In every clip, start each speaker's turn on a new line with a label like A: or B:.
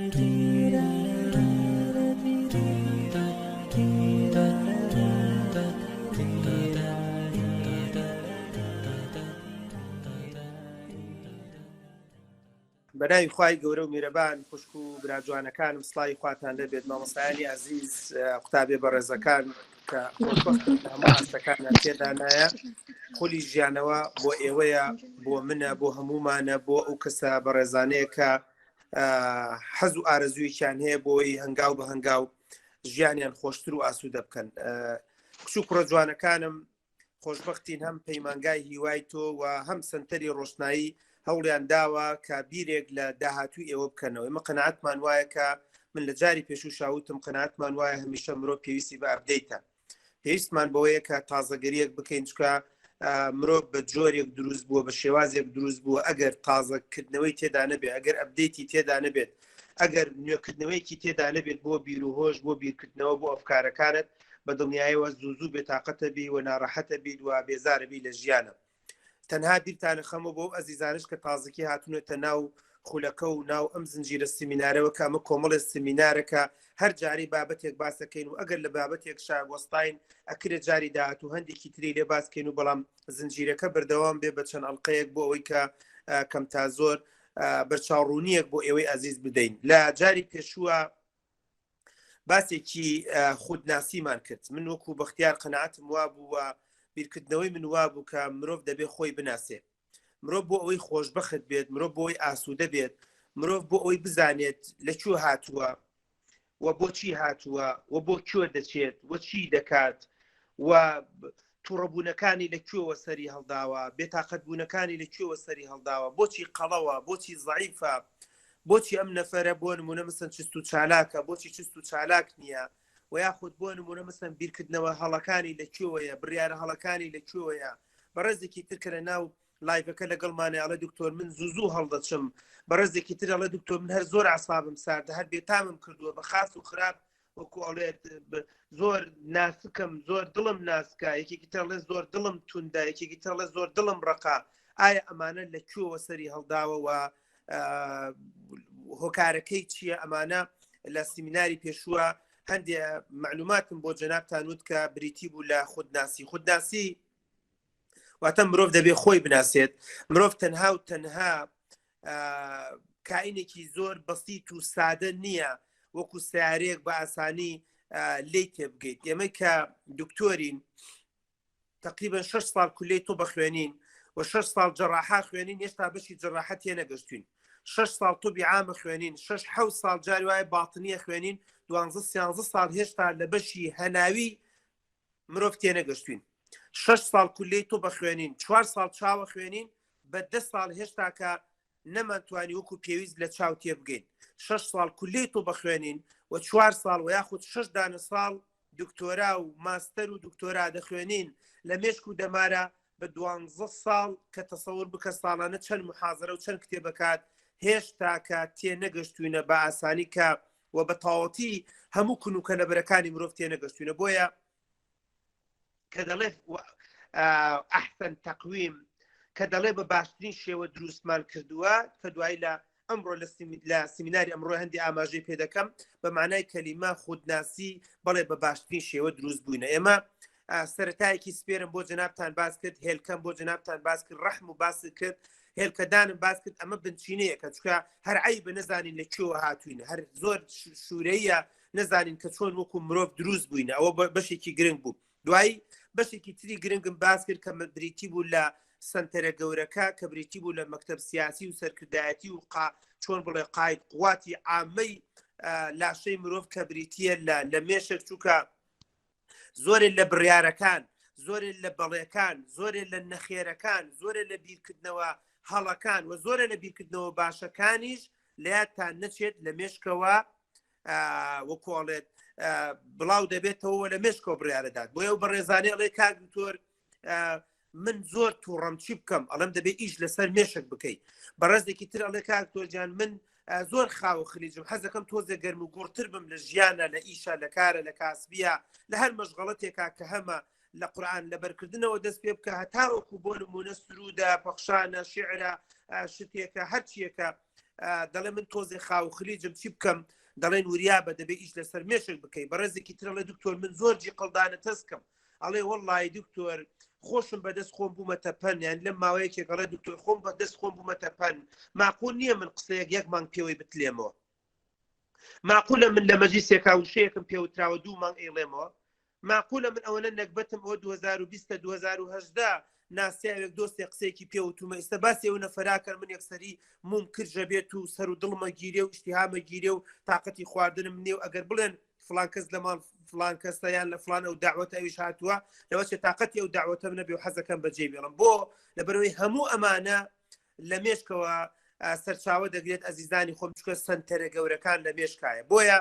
A: بەناوی خوای گەورە و میرەبان خوشک و براجوانەکانم سڵاوی خواتان لەبێت مامۆستایانی عەزیز قوتابێ بەڕێزەکان کە خۆشبەختن هەموو ئاستەکانە تێدانایە خولی ژیانەوە بۆ ئێوەیە بۆ منە بۆ هەمومانە بۆ ئەو کەسە بەڕێزانەیە کە حەز و ئارەزووییان هەیە بۆی هەنگاو بە هەنگاو ژیانیان خۆشتر و ئاسوودە بکەن. کچ و کوڕە جوانەکانم خۆشبەختین هەم پەیمانگای هیوای تۆ و هەم سنتەری ڕۆشنایی هەوڵیان داوە کە بیرێک لە داهاتوو ئێوە بکەنەوە. ئێمە قەناعەتمان وایە کە من لە جاری پێشوو شاوتم قەناعەتمان وایە هەمیشە مرۆڤ پێویستی بە ئەپدەیتە، پێویستمان بەوەیە کە تازەگەریەک بکەین چکە مرۆڤ بە جۆرێک دروست بووە بە شێوازێک دروست بووە ئەگەر تازەکردنەوەی تێدا نەبێت ئەگەر ئەپدەیتی تێدا نەبێت ئەگەر نوێکردنەوەیکی تێدا نەبێت بۆ بیر و هۆش بۆ بیرکردنەوە بۆ ئەفکارەکانت بە دڵنیاییەوە زوو بێتاقەتە بی و ناڕەحەتە بیت و بێزارە بی لە ژیانە. تەنها بیرتانە خەمە بۆ ئەزیزانش کە تازەکی هاتوونەتە ناو خولەکە و ناو ئەم زنجیرە سمینارەوە کە ئەمە کۆمەڵی سمینارەکە هەر جاری بابەتێک باسەکەین و ئەگەر لە بابەتێک شاوەستاین ئەکرێت جاری داهات و هەندێکی تری لێ باسکەین و بەڵام زنجیرەکە بەردەوام بێ بە چەند ئەڵلقەیەک بۆ ئەوەی کە کەم تا زۆر بەرچاوڕوونیەک بۆ ئێوەی عەزیز بدەین. لە جاری پێشووە باسێکی خودناسیمان کرد. من وەکو بەختیار قەناعەتم وا بوو و بیرکردنەوەی من وا بوو کە مرۆڤ دەبێ خۆی بناسێت، مرۆڤ بۆ ئەوەی خۆشبەخت بێت، مرۆڤ بۆ ئەوەی ئاسوودە بێت، مرۆڤ بۆ ئەوەی بزانێت لەکوێ هاتووە و بۆچی هاتووە و بۆ کوێ دەچێت و چی دەکات و تووڕەبوونەکانی لەکوێوە سەری هەڵداوە، بێتاقەتبوونەکانی لەکوێوە سەری هەڵداوە، بۆچی قەڵەوە، بۆچی زەعیفە، بۆچی ئەم نەفەرە بۆ نمونە مەسەن چست و چالاکە، بۆچی چست و چالاک نییە و یاخود بۆ نمونە مەسەن بیرکردنەوە هەڵەکانی لەکوێوەیە، بڕیارە هەڵەکانی لەکوێوەیە. بەڕێزێکی تر کە لە ناو لایڤەکە لەگەڵمانێ ئەڵێ دکتۆر من زوو هەڵدەچم، بەڕێزێکی تر ئەڵێ دکتۆر من هەر زۆر عەسابم ساردە، هەر بێتامم کردووە بە خاس و خراپ وەکو ئەڵێت زۆر ناسکم، زۆر دڵم ناسکە، یەکێکی تر ئەڵێ زۆر دڵم توندە، یەکێکی تر ئەڵێ زۆر دڵم ڕقا. ئایا ئەمانە لەکوێوە سەری هەڵداوە و هۆکارەکەی چییە؟ ئەمانە لە سیمیناری پێشووە هەندێک معلوماتم بۆ جەنابتان وت کە بریتی بوو لە خودناسی. خودناسی واتە مرۆڤ دەبێ خۆی بناسێت. مرۆڤ تەنها و تەنها کائینێکی زۆر بەسیط و سادە نییە وەکو سیارەیەک بە ئاسانی لێی تێبگەیت. ئێمە کە دکتۆرین تقریبا 6 ساڵ کولەی تۆ بەخوێنین و 6 ساڵ جەراحا خوێنین، هێشتا بەشی جەراحە تێ نەگەشتوین. 6 ساڵ تۆبی عامە خوێنین، 6-7 ساڵ جاری وایە باتنیە خوێنین، 12-13 ساڵ هێشتا لە بەشی هەناوی مرۆڤ تێ نەگەشتوین. 6 ساڵ کولەی تۆ بەخوێنین، 4 ساڵ چاوە خوێنین، بە 10 ساڵ هێشتا کە نەمانتوانی وەکو پێویست لە چاو تێ بگەین. 6 ساڵ کولەی تۆ بەخوێنین و 4 ساڵ و یاخود 6 دانە ساڵ دکتۆرا و ماستەر و دکتۆرا دەخوێنین لە مێشک و دەمارە بە 12 ساڵ کە تەسەور بکە ساڵانە چەند محازەرە و چەند کتێبەکات هێشتا کە تێ نەگەشتوینە بە ئاسانی کە و بە تاوەتی هەموو کنوکە لەبەرەکانی مرۆڤ تێ نەگەشتوینە. بۆیە کە دەڵێ ئەحسەن تەقویم، کە دەڵێ بە باشترین شێوە دروستمان کردووە، کە دوایی لە ئەمڕۆ لە سیمیناری ئەمڕۆ هەندی ئاماژەی پێ دەکەم بە معنای کەلیمە خودناسی بەڵێ بە باشترین شێوە دروست بووینە. ئێمە سەرەتایەکی سپێرم بۆ جەنابتان باس کرد، هێلکەم بۆ جەنابتان باس کرد، ڕەحم و باسی کرد، هێلکەدانم باس کرد. ئەمە بنچینەیە کە چکە هەر عەیبە نەزانین لەکوێوە هاتووینە، هەر زۆر شوورەیە نەزانین کە چۆن وەکو مرۆڤ دروست بووینە. ئەوە بەشێکی گرنگ بوو. دوایی بەشێکی تری گرنگم باس کرد کە بریتی بوو لە سنتەرە گەورەکە، کە بریتی بوو لە مەکتەب سیاسی و سەرکردایەتی و چۆن بڵێ قاید قواتی عامەی لاشەی مرۆڤ کە بریتیە لە مێشک چووکە زۆرێک لە بڕیارەکان، زۆرێک لە بەڵێکان، زۆرێک لە نەخێرەکان، زۆرێک لە بیرکردنەوە هەڵەکان و زۆرە لە بیرکردنەوە باشەکانیش لەیادتان نەچێت لە مێشکەوە وەکۆڵێت بڵاو دەبێتەوە لە مێشکەوە بڕیارەدات. بۆ ئەو بەڕێزانێ ئەڵێ کاک دکتۆر من زۆر تووڕەم چی بکەم؟ ئەڵەم دەبێت ئیش لەسەر مێشک بکەیت. بەڕێزێکی تر ئەڵێ کاک دکتۆرجان من زۆر خاوە خلیجم، حەزەکەم تۆزێ گەرم و گوڕتر بم لە ژیانە، لە ئیشە، لە کارە، لە کاسبیە، لە هەر مەشغەڵەتێکا کە هەمە لە قورئان لە بەرکردنەوە دەست پێ بکە، هەتاوەکو بۆ نمونە سرودە، پەخشانە، شیعرە، شتێکە، هەرچیەکە دەڵێ من تۆزێ خاو خلیجم چی بکەم دەڵێن وریابە دەبێ ئیش لەسەر مێشک بکەی بەڕێزێکی ترە لە دکتۆر من زۆرجی قەڵدانە تەسکەم ئەڵێ وەڵڵی دکتۆر خۆشم بەدەست خۆم بوومەتە پەن یان لەم ماوەیەکێک گەڵێ دکتۆر خۆم بەدەست خۆم بوومەتە پەن ماقول نییە من قسەیەک یەک مانگ پێوەی بتلێمەوە ماقولە من لە مەجلیسێکا وشەیەکم پێوتراوە 2 مانگ ئێڵێمەوە ماقولە من ئەوەنە نەکبەتم ئەوە 2020 2010 ناسیاوێک دۆستی قسەیەکی پێوتومە ئێستا باسی ئەو نەفەراکەر من یەکسەری موم کردژە بێت و سەر و دڵمە گیرێ و شتیهامە گیرێ و تااقەتی خواردنم نیێ و ئەگەر بڵێن فلان کەس لەمان فلان کەسەیان لە فلان ئەو داوەتە ئەویش هاتووە لەوەچێ تااقەتی ئەو داوەتە منە بێ و حەزەکەم بەجێ بێڵم بۆ لەبەرەوەی هەموو ئەمانە لە مێشکەوە سەرچاوە دەگرێت ئەزیزانی خۆم چکە سنتەرە گەورەکان لە مێشکایە بۆیە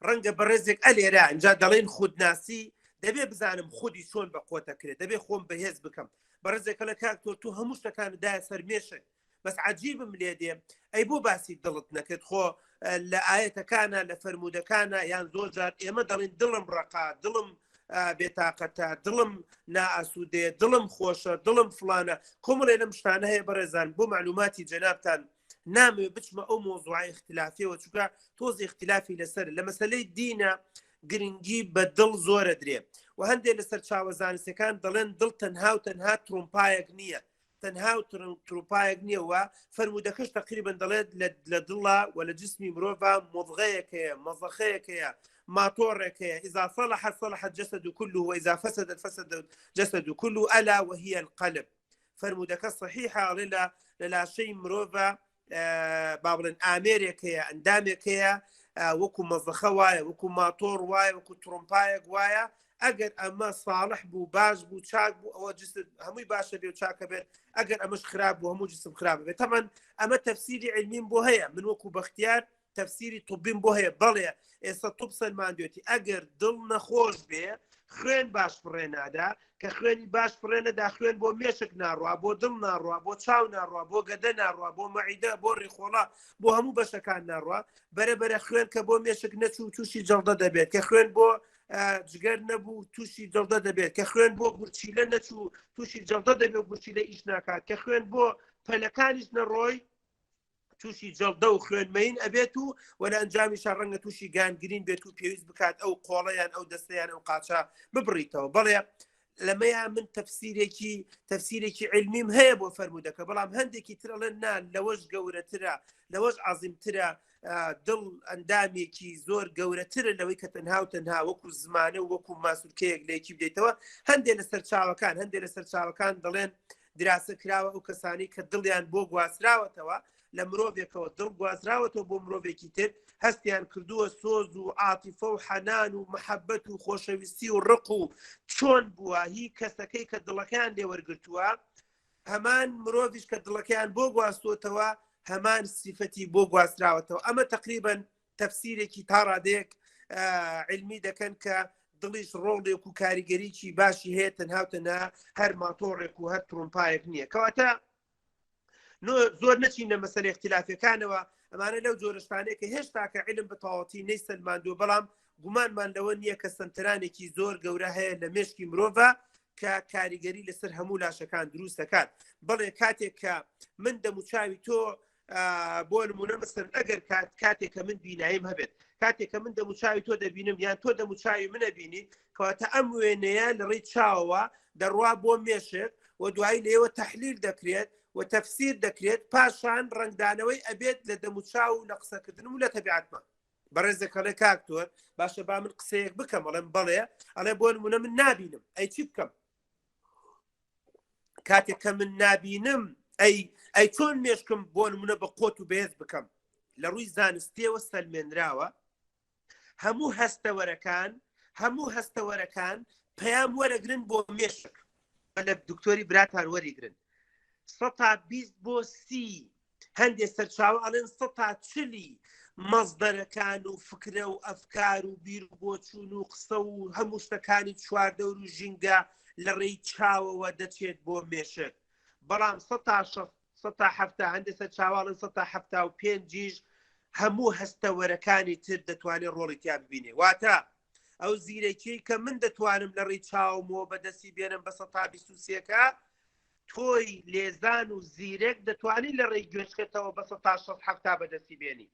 A: ڕەنگە بەڕێزێک ئەلێرە اینجا دەڵێن خودناسی دەبێ بزانم خودی چۆن بە قۆتەکرێت دەبێ خۆم بەهێز بکەم بەڕێزێکە لە کاکتۆ تو هەموو شتەکانتدایە سەرمێشە بەس عجیبم لێ دێ ئەی بۆ باسی دڵت نەکرد خۆ لە ئاەتەکانە لە فەرمودەکانە یان زۆر جار ئێمە دەڵێن دڵم ڕقا دڵم بێتاقەتە دڵم نائسوودێ دڵم خۆشە دڵم فلانە کۆمەڵێ لەم شتانە هەیە بەڕێزان بۆ معلوماتی جەنابتان نامێ بچمە ئەو مۆزوعی اختلافیەوە چونکە تۆزی اختلافی لەسەر لە مەسەلەی دینە گرنگی بە دڵ زۆرە درێ و هەندێک لەسەر چاوەزانستەکان دەڵێن دڵ تەنها و تەنها ترومپایەک نییە تەنها و تروپایەک نییەوە فەرمودەکەش تقریبن دەڵێت لە دڵە و لە جسمی مرۆڤ مضغەیەکەیە مەزەخەیەکەیە ماتۆڕێکەیە إذا صلح صلح الجسد كله وإذا فسد فسد الجسد كله ألا وهي القلب فەرمودەکە صحیحە لە شەی مرۆڤ بابڵێن ئامێرێکەیە ئەندامێکەیە وەکو مەزەخە وایە وەکو ماتۆر وایە وەکو ترومپایەک وایە ئەگەر ئەمە صالح بوو باش بوو چاک بوو ئەوە جسد هەمووی باشە بێ و چاکە بێت ئەگەر ئەمەش خراپ بوو هەموو جسم خراپ بێت تەمەن ئەمە تەفسیری علمیم بۆ هەیە من وەکو بەختیار تەفسیری توبیم بۆ هەیە بەڵێ ئێستا توب سەلماندوێتی ئەگەر دڵ نەخۆش بێ خوێن باش فڕێنادا کە خوێنی باش فڕێنەدا خوێن بۆ مێشک ناڕوا بۆ دڵ ناڕوا بۆ چاو ناڕوا بۆ گەدە ناڕوا بۆ مەعیدە بۆ ڕێخۆڵا بۆ هەموو بەشەکان ناڕوا بەرەبەرە خوێن کە بۆ مێشک نەچوو تووشی جەڵدە دەبێت کە خوێن بۆ جگەر نەبوو تووشی جەڵدە دەبێت کە خوێن بۆ گورچیلە نەچوو تووشی جەڵدە دەبێت گورچیلە ئیش ناکات کە خوێن بۆ پەلەکانیش نەڕۆی تووشی جەڵدە و خوێنمەین ئەبێت و وەلە ئەنجامیشە ڕەنگە تووشی گانگرین بێت و پێویست بکات ئەو قۆڵەیان ئەو دەستەیان ئەو قاچە ببڕیتەوە بەڵێ لەمەیان من تەفسیرێکی علمیم هەیە بۆ فەرمودەکە بەڵام هەندێکی ترەڵێن نان لەوەش گەورەترە لەوەش عەزیمترە دڵ ئەندامێکی زۆر گەورەترە لەوەی کە تەنها و تەنها وەکو زمانە و وەکو ماسوولکەیەک لەیەکی بدەیتەوە هەندێک لەسەر چاوەکان دەڵێن دراسە کراوە ئەو کەسانی کە دڵیان بۆ گواستراوەتەوە لە مرۆڤێکەوە دڵ گوازراوەتەوە بۆ مرۆڤێکی تر هەستیان کردووە سۆز و عاتیفە و حەنان و محەبەت و خۆشەویستی و ڕق و چۆن بووە هی کەسەکەی کە دڵەکەیان لێوەرگرتووە هەمان مرۆڤیش کە دڵەکەیان بۆ گواستوتەوە هەمان سیفەتی بۆ گواستراوەتەوە ئەمە تقریبن تەفسیرێکی تا ڕادەیەک علمی دەکەن کە دڵیش ڕۆڵێک و کاریگەریکی باشی هەیە تەنها هەر ماتۆڕێک و هەر ترومپایەک نییە کەواتە زۆر نەچینە مەسەلەی اختلافەکانەوە ئەمانە لەو جۆرەشتانەیە کە هێشتا کە علم بەتەواوەتی نەی سەلماندووە بەڵام گومانمان لەوە نییە کە سنتەرانێکی زۆر گەورە هەیە لە مێشکی مرۆڤ کە کاریگەری لەسەر هەموو لاشەکان دروست دەکات بەڵێ کاتێک کە من دەموچاوی تۆ بۆ نمونە مەسەن ئەگەر کاتێک کە من بیناییم هەبێت کاتێک کە من دەموچاوی تۆ دەبینم یان تۆ دەموچاوی منە بینی کەواتە ئەم وێنەیە لەڕێی چاوەوە دەڕوا بۆ مێشک و دوایی لێوە تەحلیل دەکرێت و تەفسیر دەکرێت پاشان ڕنگدانەوەی ئەبێت لە دەموچاو و لە قسەکردن و لە تەبیعەتمان بەڕێزەکەڵێ کاکتۆر باشە با من قسەیەک بکەم ئەڵێم بەڵێ ئەڵێ بۆ نمونە من نابینم ئەی چی بکەم کاتێک کە من نابینم ئەی چۆن مێشکم بۆ نمونە بە قۆت و بەهێز بکەم لە ڕووی زانستیەوە سەلمێنراوە هەموو هەستەوەرەکان پەیام وەرەگرن بۆ مێشک لە دکتۆری براتان وەریگرن 120 بۆ 30 هەندێک سەرچاوە ئەڵێن 140 مەزدەرەکان و فکرە و ئەفکار و بیر بۆ چوون و قسە و هەموو شتەکانی چواردەور و ژینگە لە ڕێی چاوەوە دەچێت بۆ مێشک بەڵام 170 هەندێک سەرچاوەڵن 175 هەموو هەستەوەرەکانی تر دەتوانێت ڕۆڵی تیا ببینێ واتە ئەو زیرەکی کە من دەتوانم لە ڕێی چاومەوە بەدەستی بێنم بە 123کە تۆی لێزان و زیرێک دەتوانین لە ڕێی گوێچکێتەوە بە 16 بەدەستی بێنی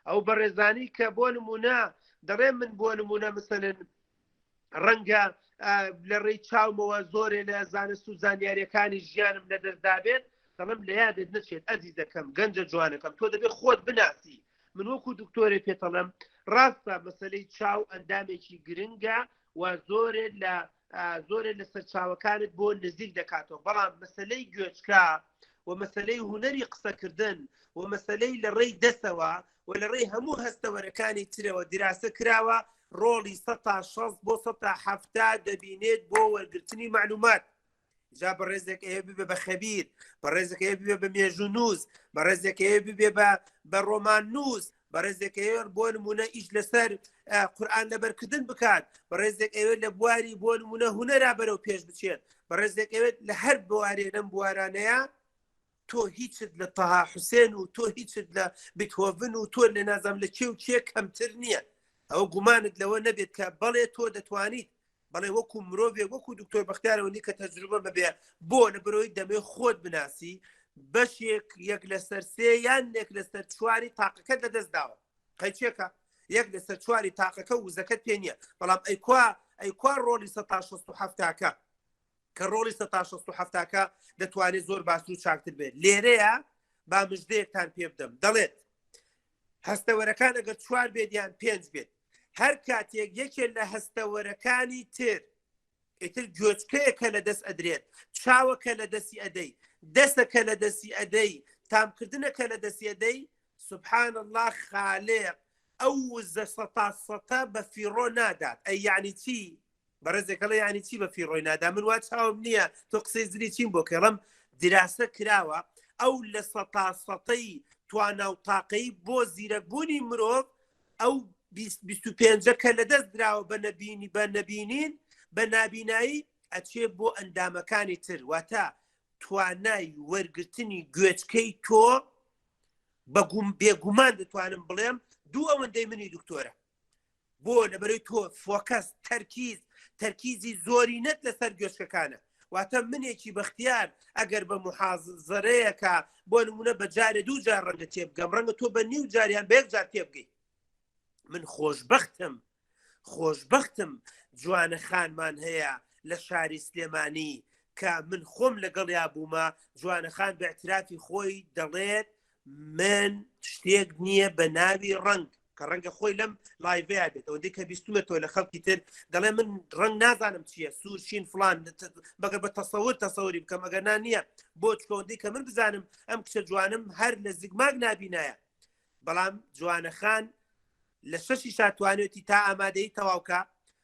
A: ئەو بەڕێزانی کە بۆ نمونە دەڕێ من بۆ نمونە مثلن ڕەنگە لە ڕێی چاومەوە زۆرێ لە زانست و زانیاریەکانی ژیانم لە دەستدابێت دەڵم لە یادت نەچێت ئەزیز دەکەم گەنجە جوانەکەم تۆ دەبێت خۆت بناسی من وەکو دکتۆرێ پێتەڵم ڕاستە مەسلەی چاو ئەندامێکی گرنگە و زۆرێ لە سەرچاوەکانت بۆ نزیک دەکاتەوە بەڵام مەسلەی گوێچکە و مەسلەی هوەری قسەکردن و مەسلەی لە ڕێی دەسەوە و لە ڕێی هەموو هەستەوەرەکانی ترەوە دیراسە کراوە ڕۆڵی 160 بۆ 170 دەبینێت بۆ وەرگرتنی معلومات جا بەڕێزێک ئەوێ ببێ بە خەبیر بەڕێزێک ئەوێ ببێ بە مێژوو نووس بەڕێزێک ئەوێ ببێ بە ڕۆمان نووس بەڕێزێک ئەوێ بۆ نمونە ئیش لەسەر قورئان لەبەرکردن بکات بەڕێزێک ئەوێ لە بواری بۆ نمونە هونەرا بەرەو پێش بچێت بەڕێزێک ئەوێت لە هەر بوارێ لەم بوارانەیە تۆ هیچت لە تەها حوسێن و تۆ هیچت لە بیتهۆڤن و تۆ لە نازام لە کێ و کێ کەمتر نییە ئەو گومانت لەوە نەبێت کە بەڵێ تۆ دەتوانیت بەڵێ وەکو مرۆڤێک وەکو دکتۆر بەختیارەوەنی کە تەجروبە بەبێ بۆ لە بەرەوەی دەمێ خۆت بناسی بەشێک یەک لەسەر سێ یان یەک لەسەر چواری تاقەکەت لەدەستداوە قەیچێکە یەک لەسەر چواری تاقەکە وزەکەت پێ نییە بەڵام ئەیکوا ڕۆڵی 1670کە کە ڕۆڵی 1670کە دەتوانێت زۆر باشتر و چاکتر بێت لێرەیە با مژدەیەکتان پێ بدەم دەڵێت هەستەوەرەکان ئەگەر چوار بێت یان 5 بێت هەر کاتێک یەکێک لە هەستەوەرەکانی تر ئیتر گوێچکەیەکە لە دەست ئەدرێت چاوەکە لە دەستی ئەدەی دەستەکە لە دەستی ئەدەی تامکردنەکە لە دەستی ئەدەی سوبحان الله خالق ئەو وزە 100 بە فیڕۆ نادات ئەی یعنی چی بەڕێزێکەڵە یعنی چی بە فیڕۆی نادا من وا چاوم نییە تۆ قسەی زری چیم بۆ کەڕم دیراسە کراوە ئەو لە 100 توانە و تاقەی بۆ زیرەکبوونی مرۆڤ ئەو 25 کە لە دەست دراوە بە نەبینین بە نابینایی ئەچێ بۆ ئەندامەکانی تر واتە توانای وەرگرتنی گوێچکەی تۆ بێگومان دەتوانم بڵێم دوو ئەوەندەی منی دکتۆرە بۆ لەبەرەوەی تۆ فۆکەس تەرکیزی زۆرینەت لەسەر گوێچکەکانە واتە منێکی بەختیار ئەگەر بە محازەرەیەکە بۆ نمونە بە جارێ 2 جار ڕەنگە تێبگەم ڕەنگە تۆ بە نیو جاریان بە 1 جار تێبگەی من خۆشبەختم جوانە خانمان هەیە لە شاری سلێمانی کە من خۆم لەگەڵیا بوومە جوانە خان بە اعترافی خۆی دەڵێت من شتێک نییە بە ناوی ڕنگ کە ڕەنگە خۆی لەم لایڤەیە بێت ئەوەندەی کە بیستمە تۆ لە خەڵکی تر دەڵێ من ڕنگ نازانم چییە سوور شین فلان بەگەر بە تەسەوری بکەم ئەگەر نییە بۆ چکەوەندەی کە من بزانم ئەم کچە جوانم هەر لە زیگماگ نابینایە بەڵام جوانە خان لە 6 توانێتی تا ئامادەی تەواوکە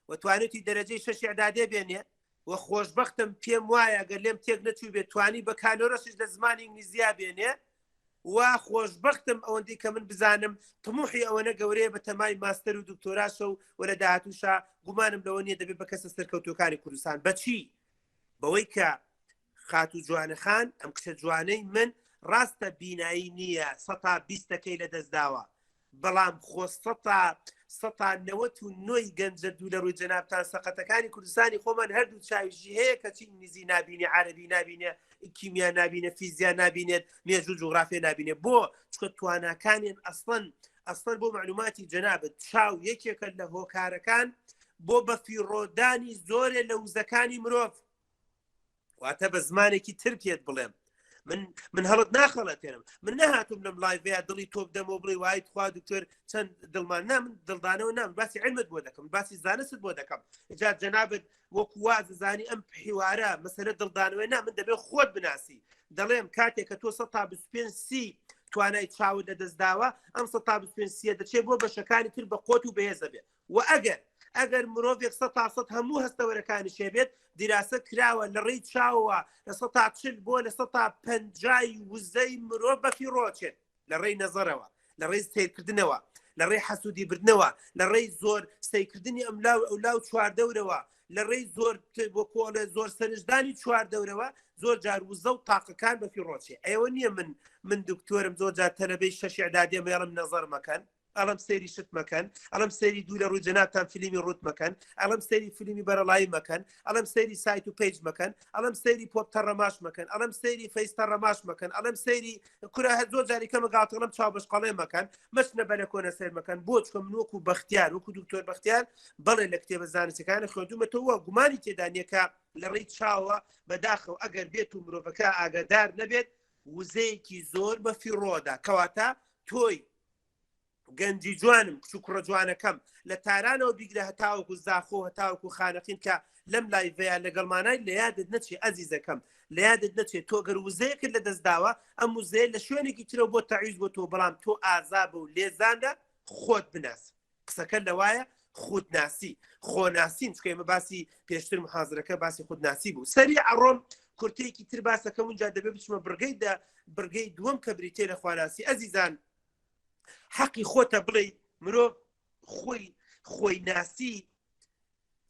A: و توانێتی دەرەجەی 6 ئەعدادێ بێنێ و خۆشبەختم پێم وایە گەر لێم تێک نەچوو بێت توانی بە کالۆرەسش لە زمانی ئینگلیزیا بێنێ و خۆشبەختم ئەوەندەی کە من بزانم تموحی ئەوەنە گەورەیە بە تەمای ماستەر و دکتۆراشە و وەرە داهاتووشە گومانم لەوە نییە دەبێت بە کەسە سەرکەوتوەکانی کوردستان بەچی بەوەی کە خات و جوانە خان ئەم کچە جوانەی من ڕاستە بینایی نییە 120 لە دەستداوە بەڵام خۆ 199 گەنجە دوو لە ڕووی جەنابتان سەقەتەکانی کوردستانی خۆمان هەردوو چاویژی هەیە کەچی ئینگلیزی نابینێ عەرەبی نابینێ کیمیا نابینێ فیزیا نابینێت مێژوو جوغرافیا نابینێ بۆ چکە تواناکانیان ئەسڵەن بۆ معلوماتی جەنابەت چاو یەکێکە لە هۆکارەکان بۆ بەفیڕۆدانی زۆرێ لە وزەکانی مرۆڤ واتە بە زمانێکی تر پێت بڵێم من هەڵت ناخەڵەتێنم من نەهاتم لەم لایڤەیە دڵی تۆ بدەمەوە بڵێ وای خوا دکتۆر چەند دڵمان من دڵدانەوە نام باسی علمت بۆ دەکەم باسی زانست بۆ دەکەم ئجا جەنابەت وەکو واززانی ئەم حیوارە مەسەلە دڵدانەوەی من دەبێت خۆت بناسی دەڵێم کاتێک کە تۆ 125 توانای چاوت لە دەستداوە ئەم 125 دەچێت بۆ بەشەکانی تر بە قۆت و بەهێزە بێت و ئەگەر مرۆڤێک 100 هەموو هەستەوەرەکانی شێبێت دیراسە کراوە لە ڕێی چاوە لە 140 بۆ لە 150 وزەی مرۆڤ بەفیڕۆچێت لە ڕێی نەزەرەوە لە ڕێی سیرکردنەوە لە ڕێی حەسوودی بردنەوە لە ڕێی زۆر سیرکردنی ئەولاو چواردەورەوە لە ڕێی زۆر بۆ کۆڵە زۆر سەرنجدانی چواردەورەوە زۆر جار وزە و تاقەکان بەفیڕۆچێ ئەوە نییە من دکتۆرم زۆر جار تەلەبەی 6 ئەعدادی مێڵم نەزەر مەکەن ئەڵم سەیری شت مەکەن، ئەڵم سەیری دوو لە ڕووی جەنابتان فیلمی ڕوت مەکەن، ئەڵم سەیری فیلمی بەرەڵایی مەکەن، ئەڵم سەیری سایت و پیج مەکەن، ئەڵم سەیری پۆپ تەڕەماش مەکەن، ئەڵم سەیری فەیس تەڕەماش مەکەن، ئەڵم سەیری کورە هەر زۆر جاری کەمە گاڵتەڵم چاوبەشقەڵێ مەکەن، مەچنە بەلە کۆنە سەر مەکەن. بۆ چکەم وەکو بەختیار وەکو دکتۆر بەختیار بەڵێ لە کتێبە زانستیەکانە خوێندومەتەوە گومانی تێدا نییە کە لە ڕێی چاوە بەداخەوە ئەگەر بێت و مرۆڤەکە ئاگادار نەبێت وزەیەکی زۆر بە فیڕۆدا کەواتە تۆی گەنجی جوانم کچ و کوڕە جوانەکەم لە تارانەوە بیگرە هەتاوەکو زاخۆ هەتاوەکو خانەقین کە لەم لایڤەیە لەگەڵمانای لە یادت نەچێ ئەزیزەکەم لە یادت نەچێت تۆ گەر وزەیەکرد لە دەستداوە ئەم وزەیە لە شوێنێکی ترە بۆ تەعویز بۆ تۆ بەڵام تۆ ئازا بە و لێزاندا خۆت بناس قسەکە لەوایە خودناسی خۆناسین چکە ئێمە باسی پێشتر محازرەکە باسی خودناسی بوو سەری ئەڕۆم کورتەیەکی تر باسەکەم اونجا دەبێ بچمە بڕگەی دووەم کە بریتێ لە خواناسی ئەزیزان حەقی خۆتە بڵێ مرۆڤ خۆی ناسی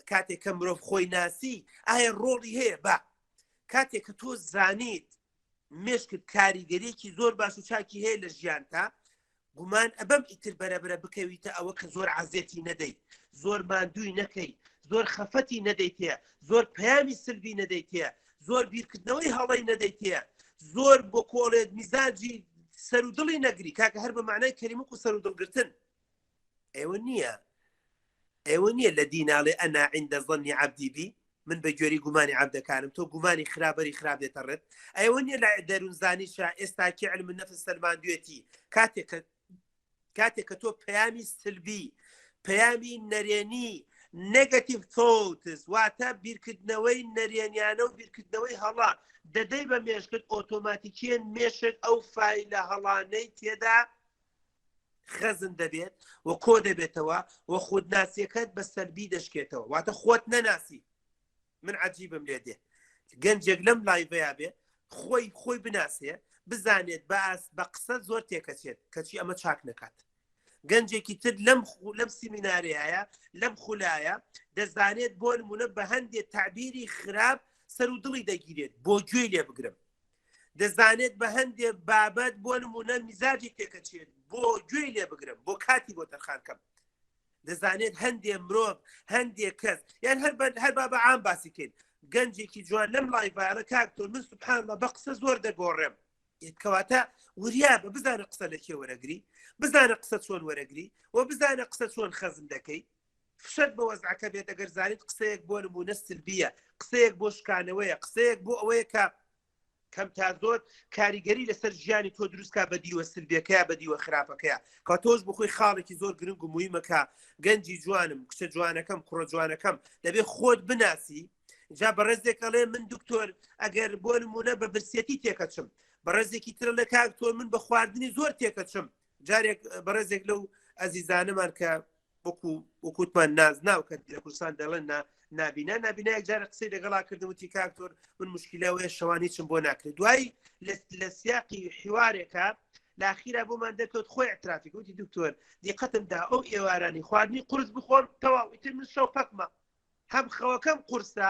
A: کاتێک کە مرۆڤ خۆی ناسی ئایا ڕۆڵی هەیە بە کاتێک کە تۆ زانیت مێشکت کاریگەریەکی زۆر باش و چاکی هەیە لە ژیان تا گومان ئەبەم ئیتر بەرەبرە بکەویتە ئەوە کە زۆر عەزێتی نەدەیت زۆر ماندووی نەکەی زۆر خەفەتی نەدەیتەیە زۆر پەیامی سلبی نەدەیتەیە زۆر بیرکردنەوەی هەڵەی نەدەیتەیە زۆر بۆ کۆڵێت میزاجی سەر و دڵی نەگری کاکە هەر بە معنای کەریمە و سەر و دڵگرتن ئێوە نییە لە دیناڵێ ئەنا عیندە ظەنی عەبدی بی من بە گوێری گومانی عەبدەکانم تۆ گومانی خراپەری خراپ دێتەڕێت ئەوە نییە لە دەروونزانیشە ئێستاکی علم النەفس سەلماندوێتی کاتێک کە تۆ پەیامی سلبی پەیامی نەرێنی نێگەتیڤ تۆتس واتە بیرکردنەوەی نەرێنیانە و بیرکردنەوەی هەڵا دەدەی بە مێشکت ئۆتۆماتیکیان مێشک ئەو فایلە هەڵانەی تێدا خەزن دەبێت و کۆ دەبێتەوە و خودناسیەکەت بە سەلبی دەشکێتەوە واتە خۆت نەناسی من عەجیبم لێ دێ گەنجێک لەم لایڤەیە بێ خۆی بناسێ بزانێت بە قسە زۆر تێکەچێت کەچی ئەمە چاک نەکات گەنجێکی تر لەم سیمینارەیە لەم خولایە دەزانێت بۆ نمونە بە هەندێک تعبیری خراپ سەر و دڵی دەگیرێت بۆ گوێی لێ بگرم دەزانێت بە هەندێک بابەت بۆ نمونە میزاجی تێکەچێت بۆ گوێی لێ بگرم بۆ کاتی بۆ تەرخانکەم دەزانێت هەندێک مرۆڤ هەندێک کەس یان هەر بابە عام باسیکەین گەنجێکی جوان لەم لایڤایە کاکتۆر من سوبحانڵە بە قسە زۆر دەگۆڕێم کەواتە وریا بە بزانە قسە لە کێ وەرەگری بزانە قسە چۆن وەرەگری و بزانە قسە چۆن خەزم دەکەی فشت بە وەزعەکە بێت ئەگەر زانیت قسەیەک بۆ نمونە سلبیە قسەیەک بۆ شکانەوەیە قسەیەک بۆ ئەوەیە کە کەم تا زۆر کاریگەری لەسەر ژیانی تۆ دروستکە بە دیوە سلبیەکەیە بە دیوە خراپەکەیە کە تۆش بخۆی خاڵێکی زۆر گرنگ و مویمەکە گەنجی جوانم کچە جوانەکەم کوڕە جوانەکەم دەبێت خۆت بناسی جا بەڕێزێکەڵێ من دکتۆر ئەگەر بۆ نمونە بە برسێتی تێکەچم بەڕێزێکی ترە لە کاکتۆر من بە خواردنی زۆر تێکەچم جارێک بەڕێزێک لەو ئەزیزانەمان کە وەکووتمان ناز ناوکە لە کوردستان دەڵێن نابینایەک جارە قسەی لەگەڵا کردموتی کاکتۆر من مشکلەوەیە شەوانی چم بۆ ناکرێت دوایی لە سیاقی حیوارێکە لاخیرا بۆمان دەکەوت خۆی اعترافی گوتی دکتۆر دیقەتمدا ئەو ئێوارانی خواردنی قورس بخۆم تەواو ئیتر من شەو پەکمە هەم خەوەکەم قورسە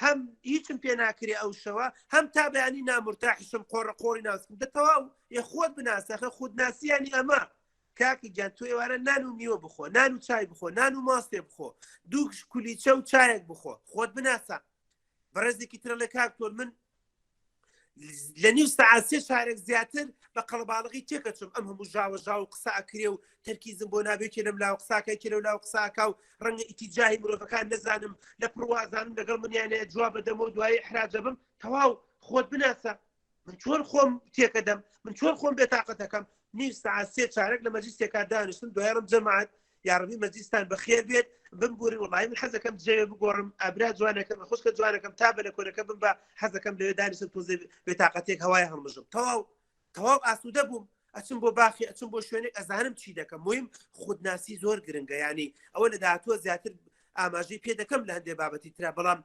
A: هەم هیچم پێ ناکرێ ئەو شەوە هەم تا بەیانی نامورتاحیشم قۆڕە قۆڕی ناسکم دەتەواو خۆت بناسەخە خودناسیانی ئەمە کاکی گیان تۆ ئێوارە نان و میوە بخۆ نان و چای بخۆ نان و ماستێ بخۆ دوو کولیچە و چایەک بخۆ خۆت بناسە بەڕێزێکی ترە لە کاکتۆر من لە نیو سەعات سێ شارێک زیاتر بە قەڵەباڵغی تێکەچم ئەم هەموو ژاوە و قسە ئەکرێ و تەرکیزم بۆ نابێت لەم لاو قساکە کێ لەو لاو قساکە و ڕەنگە ئیتیجاهی مرۆڤەکان نەزانم لە پڕوازانم لەگەڵ منیانەیە جواب بدەمەوە دوایی احراج دەبم تەواو خۆت بناسە من چۆن خۆم تێکەدەم من چۆن خۆم بێتاقەتەکەم نیو سەعات سێ چارێک لە مەجلیسێکا دانیشتم دوایڕم جەماعەت یاڕەبی مەجلیستان بەخێر بێت بمگوڕی وڵای من حەزەکەم جێوێ بگۆڕم ئابرا جوانەکەم خوشکە جوانەکەم تا بە لە کۆنەکە بم بە حەزەکەم لەوێ دانیشتم تۆزێ بێتاقەتێک هەوای هەڵمژم تەواو ئاسوودە بووم ئەچم بۆ باخی ئەچم بۆ شوێنێک ئەزانم چی دەکەم مهم خودناسی زۆر گرنگە ینی ئەوە لە داهاتووە زیاتر ئاماژەی پێ دەکەم لە هەندێک بابەتی ترا بەڵام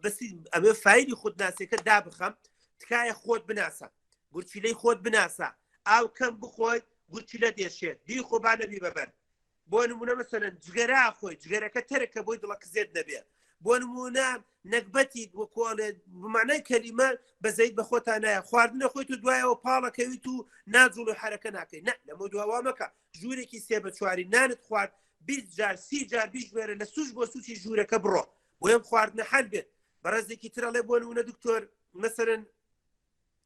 A: بەسی ئەمێ فایلی خودناسیەکە دابخەم تکایە خۆت بناسە گورچیلەی خۆت بناسە ئاو کەم بخۆیت گورچیلە دێشێت بی خۆبانە بی بەبەر بۆ نمونە مەسەلەن جگەرا خۆی جگەرەکە تەرەکە بۆی دڵە کزێت نەبێ بۆ نمونە نەکبەتی وەکۆڵێت بمانای کەلیمە بەزەید بە خۆتان نایە خواردنە خۆیت و دوایەوە پاڵەکەویت و ناجوڵ و حرەکە ناکەی نە لەمە دواوا مەکە ژوورێکی سێ بە چواری نانت خوارد 20 جار 30 جار بیژوێرە لە سوش بۆ سوچی ژوورەکە بڕۆ بۆیم خواردنە حەل بێت بەڕێزێکی ترەڵێ بۆ نمونە دکتۆر مەسەرەن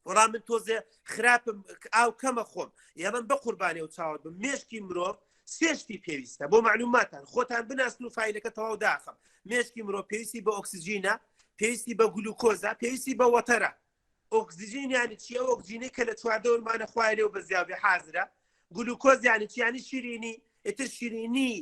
A: وەڵام من تۆزێ خراپم ئاو کەمە خۆم یاڵم بە قوربانێ و چاوت بم مێشکی مرۆڤ سێشتی پێویستە بۆ معلوماتان خۆتان بناسن و فیلەکە تەواو داخم مێشکی مرۆڤ پێویستی بە ئۆکسسیژینە پێویستی بە گلوکۆزە پێویستی بە وەتەرە ئۆکسسیژین یانی چیە ئۆکسجینەی کە لە چواردەوەمانە خوای لێو بە زیاوی حازرە گلوکۆز یانی چیانی شیرینی ئتر شیرینی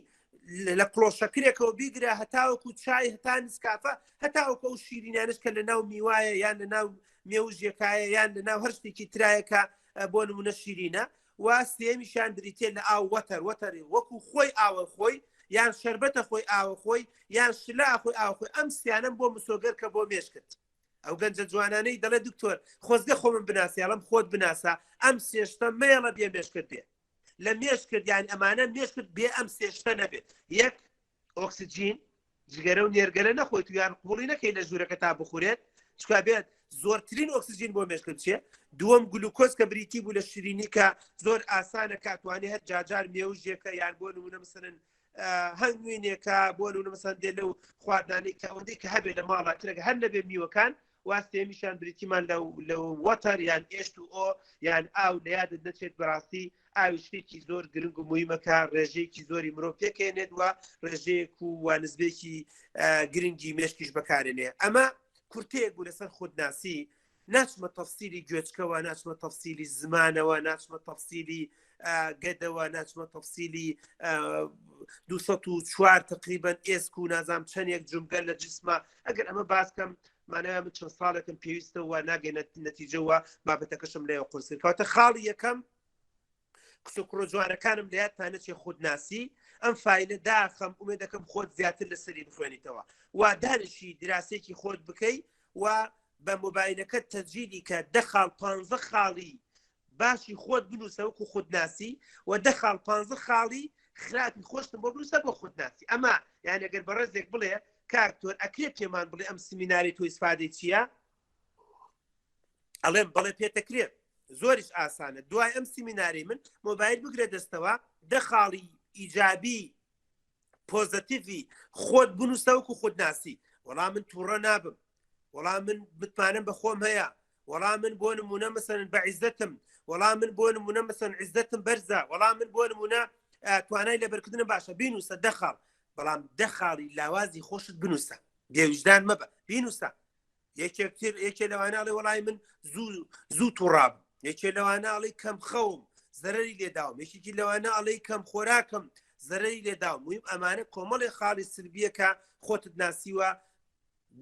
A: لە کلۆشەکرێکەوە بیگرە هەتاوەکو چای هەتا نسکافە هەتاوەکە و شیرینیانش کە لە ناو میوایە یان لە ناو مێوژێکایە یان لە ناو هەر شتێکی ترایەکە بۆ نمونە شیرینە وا سێمیشان بریتێ لە ئاو وەتەری وەکو خۆی ئاوە خۆی یان شربەتە خۆی ئاوە خۆی یان شلا خۆی ئاو خۆی ئەم سیانم بۆ مسۆگەر کە بۆ مێش کرد ئەو گەنجە جوانانەی دەڵێ دکتۆر خۆزگە خۆمم بناسیاڵم خۆت بناسا ئەم سێشتە مێڵە بێ مێش کرد بێ لە مێش کرد یان ئەمانە مێش کرد بێ ئەم سێشتە نەبێت یەک ئۆکسسیژین جگەرە و نێرگەلە نەخۆیت و یان قوڵی نەکەی لە ژوورەکە تا بخورێت چکا بێت زۆرترین ئۆکسسیژین بۆ مێشکرد چێ دووەم گلوکۆز کە بریتی بوو لە شیرینی کە زۆر ئاسانە کاتوانێ هەر جاجار مێوژێکە یان بۆ نمونە مثلەن هەنگوینێکە بۆ نمونە مثلەن دێ لەو خواردانەی کە ئەوەندەی کە هەبێت لە ماڵا ترەکە هەر نەبێ میوەکان واستێمیشان بریتیمان لە وەتەر یان ئێشت و ئۆ یان ئاو لە یادت نەچێت بەڕاستی ئاوی شتێکی زۆر گرنگ و مویمەکە ڕێژەیەکی زۆری مرۆڤ پێکێنێت وە ڕێژەیەک و نزبێکی گرنگی مێشکیش بەکارێنێ ئەمە کورتەیەک بوو لەسەر خودناسی ناچمە تەفسیری گوێچکەوە ناچمە تەفسیلی زمانەوە ناچمە تەفسیلی گەدەوە ناچمە تەفسیلی 204 تقریبان ئێسک و نازام چەندێک جمگەر لە جسمە ئەگەر ئەمە باسکەم مانەوە من چەند ساڵێکم پێویستەوە ناگەێنێت نەتیجەوە بابەتەکەشم لێوە قورسێت کەواتە خاڵی یەکەم کسوکڕۆ جوانەکانم لە یادتان نەچێ خودناسی ئەم فایلە داخەم ئومێ دەکەم خۆت زیاتر لەسەری بخوێنیتەوە وا دانشی دراسێکی خۆت بکەی و بە مۆبایلەکە تەجیلی کە 10 خاڵ 15 خاڵی باشی خۆت بنووسە وەکو خودناسی و 10 خاڵ 15 خاڵی خراپی خۆشتم بۆ بنووسە بۆ خودناسی ئەمە یان ئەگەر بە ڕێزێک بڵێ کاکتۆر ئەکرێ پێمان بڵێ ئەم سمیناری تۆ ئیسفادەی چییە ئەڵێم بڵێ پێتەکرێت زۆریش ئاسانە دوای ئەم سیمیناری من مۆبایل بگرێت دەستەوە 10 خاڵی ئیجابی پۆزتیڤی خۆت بنووسەوەکو خودناسی وەڵام من تووڕە نابم وەڵام من متمانم بە خۆم هەیە وەڵام من بۆ نمونە مەسەن بە عیزەتم وەڵام من بۆ نمونە مەسەن عیزەتم بەرزە وەڵام من بۆ نمونە توانای لەبەرکردنە باشە بینوسە 10 خاڵ بەڵام 10 خاڵی لاوازی خۆشت بنووسە بێوجدان مەبە بینوسە یەکێ لەواناڵی وەڵای من زوو تووڕاب یەکێ لەواناڵی کەم خەوم زەرەری لێداوم یەکێکی لەواناڵی کەم خۆراکم زەرەری لێداوم مویم ئەمانە کۆمەڵی خاڵی سلبیەکە خۆتت ناسیوە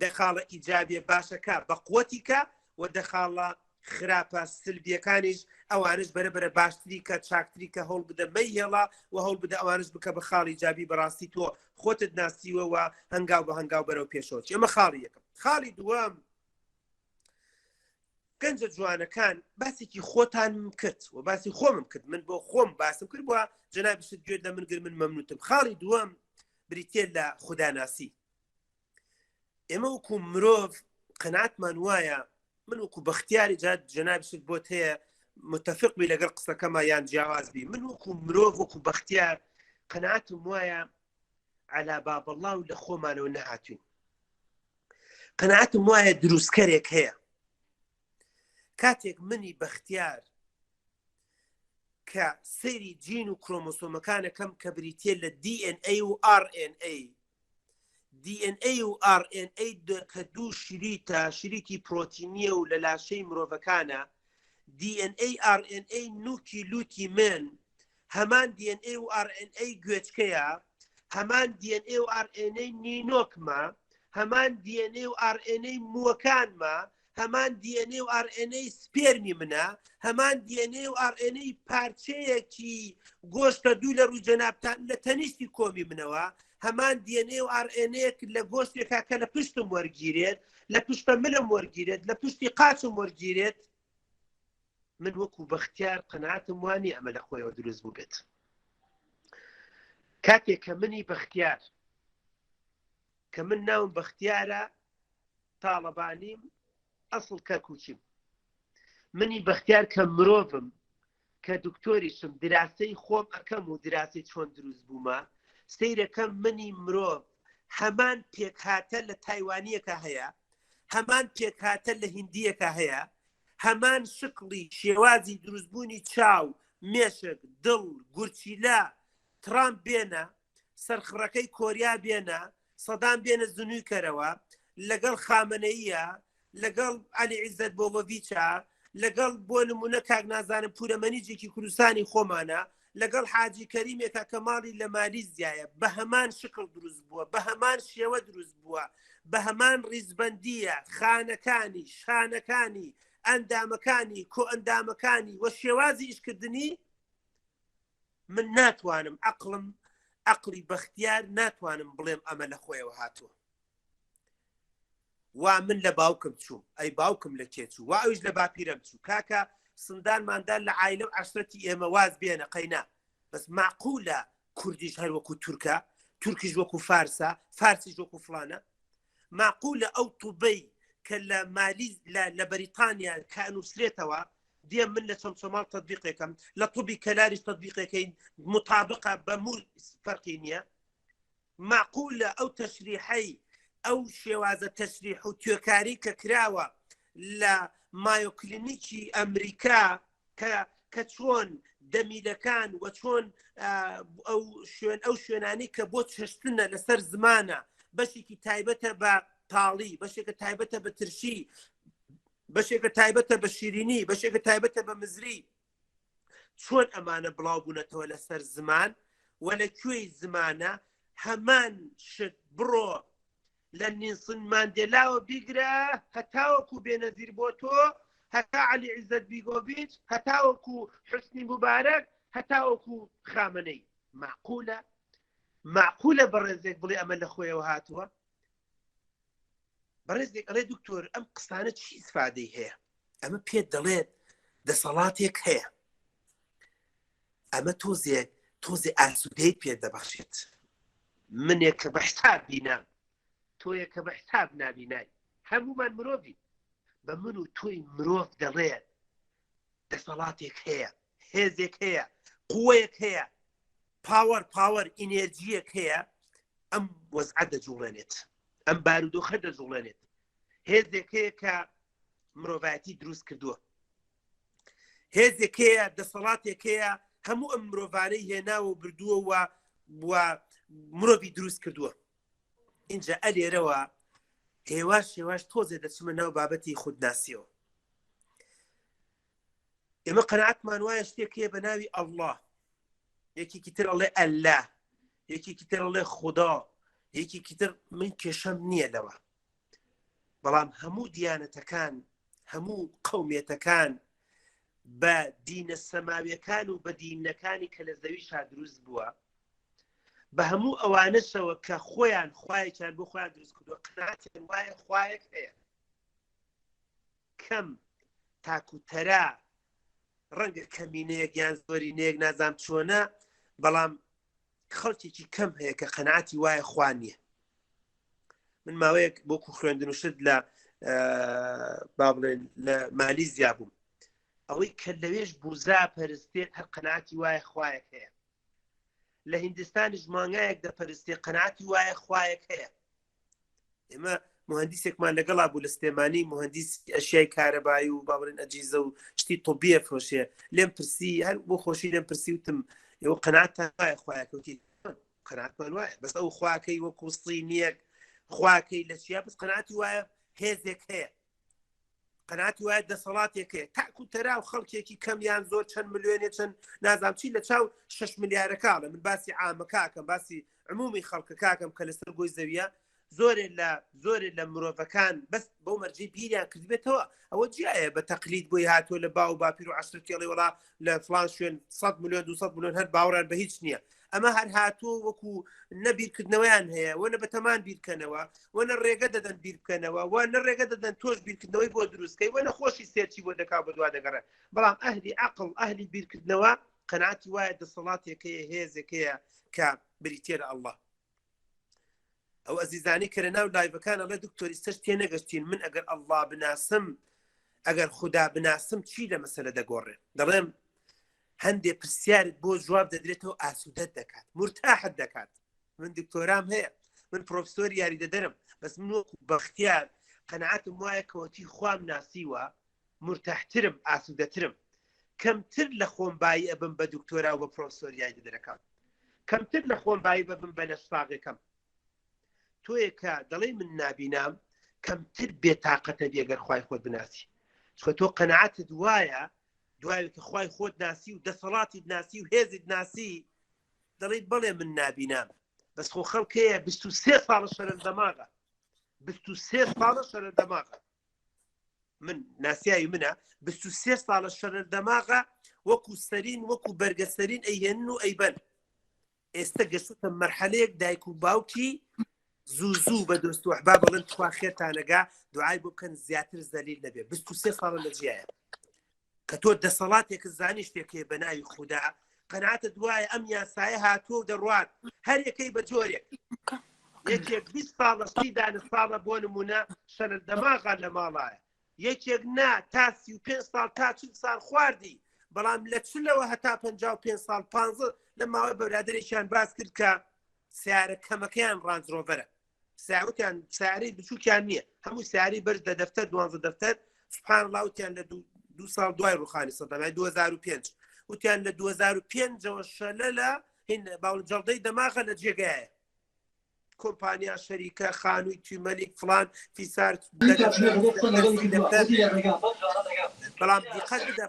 A: 10 خاڵە ئیجابیە باشەکە بە قووەتیکە و 10 خاڵە خراپە سلبیەکانیش ئەوانش بەرەبرە باشتری کە چاکتری کە هەوڵ بدە مەیهێڵا و هەوڵ بدە ئەوانش بکە بە خاڵی جابی بەڕاستی تۆ خۆتت ناسیوە و هەنگاو بە هەنگاو بەرەو پێشەوە ئەمە خاڵی یەکەم خاڵی دووەم گەنجە جوانەکان باسێکی خۆتانم کرد و باسی خۆمم کرد من بۆ خۆم باسم کرد بووە جەنابیشت گوێت لە من گر من مەمنوتم خاڵی دووەم بریتێ لە خوداناسی ئێمە وەکو مرۆڤ قەناعەتمان وایە من وەکو بەختیاری جات جەنابیشت بۆت هەیە متفق بی لەگەڵ قسەکەمە یان جیاواز بی من وەکو مرۆڤ وەکو بەختیار قەناعەتم وایە عەلا بابەڵڵا و لە خۆمانەوە نەهاتوین قەناعەتم وایە دروستکەرێک هەیە کاتێک منی بەختیار کە سەیری جین و کرۆمۆسۆمەکانەکەم کە بریتێ لە DNA و RNA DNA و RNA کە دوو شریتە شریتی پرۆتینیە و لە لاشەی مرۆڤەکانە DNA RNA نوکی لوتی من هەمان DNA و RNA گوێچکەیە هەمان DNA و RNA نینۆکمە هەمان DNA و RNA مووەکانمە هەمان DNA و RNA سپێرمی منە هەمان DNA و RNA پارچەیەکی گۆشتە دوو لە ڕووی جەنابتان لە تەنیشتی کۆمی منەوە هەمان DNA و RNA لە گۆشتێکا کە لە پشتم وەرگیرێت لە پشتە ملم وەرگیرێت لە پشتی قاچم وەرگیرێت من وەکو بەختیار قەناعەتم وانی ئەمە لە خۆیەوە دروست بوو بێت کاتێک کە منی بەختیار کە من ناوم بەختیارە تاڵەبانیم ئەسڵ کەرکووچیم منی بەختیار کە مرۆڤم کە دکتۆریشم دراستەی خۆم ئەەکەم و دراسی چۆن دروست بوومە سەیرەکەم منی مرۆڤ هەمان پێکهاتە لە تایوانیەکە هەیە هەمان پێکهاتە لە هیندیەکە هەیە هەمان شکڵی شێوازی دروستبوونی چاو مێشک دڵ گورچیلا ترامپ بێنە سەرخڕەکەی کۆریا بێنە سەدام بێنە زنووی کەرەوە لەگەڵ خامنەیە لەگەڵ عەلی عیزەت بۆڵۆڤیچە لەگەڵ بۆ نمونە کاک نازانم پورەمەنیجێکی کوردستانی خۆمانە لەگەڵ حاجی کەریمێکە کە ماڵی لە مالیزیایە بە هەمان شکڵ دروست بووە بە هەمان شێوە دروست بووە بە هەمان ڕیزبەندیە خانەکانی شانەکانی ئەندامەکانی کۆ ئەندامەکانی وە شێوازی ئیشکردنی من ناتوانم عەقڵی بەختیار ناتوانم بڵێم ئەمە لە خۆیەوە هاتووە وا من لە باوکم چوو ئەی باوکم لە کێ چوو وا ئەوش لە باپیرم چوو کاکە سندانماندان لە عایلە و عەشرەتی ئێمە واز بێنە قەینا بەس معقولە کوردیش هەر وەکو تورکە تورکیش وەکو فارسە فارسیش وەکو فڵانە معقولە ئەو توبەی کە لە مالیز لە بەریتانیا کانووسرێتەوە دێم من لە چەمچەماڵ تەطبیقێکم لە توبی کەلاریش تەطبیقەکەین مطابقە بەموو فەرقی نییە معقولە ئەو تەشریحەی ئەو شێوازە تەشریح و توێکاری کە کراوە لە مایۆکلینیکی ئەمریکا کە چۆن دەمیلەکان و چۆن ئەو شوێنانی کە بۆ چشتنە لەسەر زمانە بەشێکی تایبەتە بە تاڵی بەشێکە تایبەتە بە ترشی بەشێکە تایبەتە بە شیرینی بەشێکە تایبەتە بە مزری چۆن ئەمانە بڵاو بوونەتەوە لەسەر زمان و لە کوێی زمانە هەمان شت بڕۆ لە نیلسن ماندێلاوە بیگرە هەتاوەکو بێنەزیر بۆ تۆ هەتا عەلی عیزەت بیگۆڤیچ هەتاوەکو حوسنی موبارەک هەتاوەکو خامنەی معقولە بەڕێزێک بڵێ ئەمە لە خۆیەوە هاتووە بەڕێزێک ئەڵێ دکتۆر ئەم قسانە چی ئیسفادەی هەیە ئەمە پێت دەڵێت دەسەڵاتێک هەیە ئەمە تۆزێ ئاسوودەی پێ دەبەخشێت منێک کە بە حساب بینام تۆیە کە بە حساب نابینای هەمومان مرۆڤین بە من و تۆی مرۆڤ دەڵێت دەسەڵاتێک هەیە هێزێک هەیە قووەیەک هەیە پاوەر ئینێرجیەک هەیە ئەم وەزعە دەجوڵێنێت ئەم بارودۆخە دەجوڵێنێت هێزێک هەیە کە مرۆڤایەتی دروست کردووە هێزێک هەیە دەسەڵاتێک هەیە هەموو ئەم مرۆڤانەی هێناوە بردووە و مرۆڤی دروست کردووە اینجا ئەلێرەوە هێواش تۆزێ دەچمە ناو بابەتی خودناسیەوە ئێمە قەناعەتمان وایە شتێک هەیە بە ناوی ئەڵڵا یەکێکی تر ئەڵێ ئەللا یەکێکی تر ئەڵێ خودا یەکێکی تر من کێشەم نییە لەوە بەڵام هەموو دیانەتەکان هەموو قەومێتەکان بە دینە سەماویەکان و بە دینەکانی کە لە زەویشا دروست بووە بە هەموو ئەوانەشەوە کە خۆیان خوایەکیان بۆ خۆیان دروست کردووە قەناعەتیان وایە خوایەک هەیە کەم تاکوتەرا ڕەنگە کەمینەیەک یان زۆرینەیەک نازام چۆنە بەڵام خەڵکێکی کەم هەیە کە قەناعەتی وایە خوا نییە من ماوەیەک بۆکو خوێندن وشت لە با بڵێن لە مالیزیا بووم ئەوەی کە لەوێش بوزا پەرستێت هەر قەناعەتی وایە خوایەک هەیە لە هیندستانیش مانگایەک دەپەرستێ قەناعەتی وایە خوایەک هەیە ئێمە مهندسێکمان لەگەڵا بوو لە سلێمانی مهندس ئەشیای کارەبایی و با بڵێن ئەجیزە و شتی تۆبیە فرۆشێ لێم پرسی هەر بۆ خۆشی لێم پرسی وتم ئێوە قەناعەتتان وایە خوایەک وتی قەناعەتمان وایە بەس ئەو خواکەی وەکو سینیەک خواکەی لە چیا بەس قەناعەتی وایە هێزێک هەیە قەناعەتی وایە دەسەڵاتێک هەیە تاکو تەرا و خەڵکێکی کەمیان زۆر چەند ملیۆنێ چەند نازام چی لە چاو 6 ملیارەکانە من باسی عامەکەکەم باسی عمومی خەڵکەکەکەم کە لەسەر گۆی زەویە زۆرێ لە مرۆڤەکان بەس بەو مەرجەی بیریان کردبێتەوە ئەوە جیایە بە تەقلید بۆی هاتووە لە باو باپیر و عەشرەتێڵی وڵا لە فڵان شوێن 100 ملیۆن 200 ملیۆن هەر باوەڕان بە هیچ نییە ئەمە هەر هاتووە وەکو نەبیرکردنەوەیان هەیە وە نە بەتەمان بیرکەنەوە وە نە ڕێگە دەدەن بیرکەنەوە وە نە ڕێگە دەدەن تۆش بیرکردنەوەی بۆ دروستکەی وە نەخۆشی سێرچی بۆ دەکا بە دوا دەگەڕێت بەڵام ئەهلی عەقڵ ئەهلی بیرکردنەوە قەناعەتی وایە دەسەڵاتێک هەیە هێزێک هەیە کە بریتێرە ئەڵڵا ئەو ئەزیزانی کە لە ناو لایڤەکان ئەڵێ دکتۆری سەر تێنەگەشتین من ئەگەر ئەڵڵا بناسم ئەگەر خوددا بناسم چی لە مەسەلە دەگۆڕێ دەڵێم هەندێک پرسیارت بۆ جواب دەدرێتەوە ئاسوودەت دەکات مرتاحت دەکات من دکتۆرام هەیە من پرۆفسۆری یاریدەدەرم بەس من وەکو بەختیار قەنەعەتم وایە کەوەتی خوام ناسیوە مرتاحترم ئاسوودەترم کەمتر لە خۆمبایی ئەبم بە دکتۆرا و بە پرۆفسۆر یاریدەدەرەکەم کەمتر لە خۆمبایی ببم بە نەشفاغەکەم تۆیە کە دەڵێ من نابینام کەمتر بێتاقەتە بێگەر خوای خۆت بناسی چکە تۆ قەنەعەتت وایە دوای کە خوای خۆت ناسی و دەسەڵاتی ناسی و هێزت ناسی دەڵێ بەڵێ من نابینام بەس خۆ خەڵکەیە 23 ساڵە شەرەردەماغە 23 ساڵە شەرەردەماغە من ناسیایی منە 23 ساڵە شەرەردەماغە وەکو سەرین وەکو بەرگەسەرین ئەیهێنن و ئەیبەن ئێستا گەشتە مەرحەلەیەک دایک و باوکی زوو بە دۆست و ئەحباب بڵێن خوا خێرتانەگا دوعای بۆ بکەن زیاتر زەلیل نەبێ 23 ساڵە لە جیایە کە تۆ دەسەڵاتێک زانی شتێکێ بە ناوی خوددا قەنەعەتت وایە ئەم یاسایە هاتووە دەڕوات هەر یەکەی بە جۆرێک یەکێک 20 ساڵە 30 ساڵە بۆ نمونە شەرەردەماغە لە ماڵایە یەکێک نا تا 35 ساڵ تا 40 ساڵ خواردی بەڵام لە چلەوە هەتا 55 ساڵ 15 لە ماوەی بەرادەرێکیان باس کرد کە سیارە کەمەکەیان ڕانجڕۆڤەرە ساوتیان سیارەی بچووکیان نییە هەموو سیاری بەرز دە دەفتەر 12 دەفتەر سوبحان الله وتیان لە 2 ساڵ دوای ڕوخانی سەدەمای 2005 وتیان لە 2005ەوە شەلە لە هین باڵجەڵدەی دەماغە لە جێگایە کۆمپانیا شەریکە خانووی تومەلیک فلان فیسار بەڵام دیقەت بدە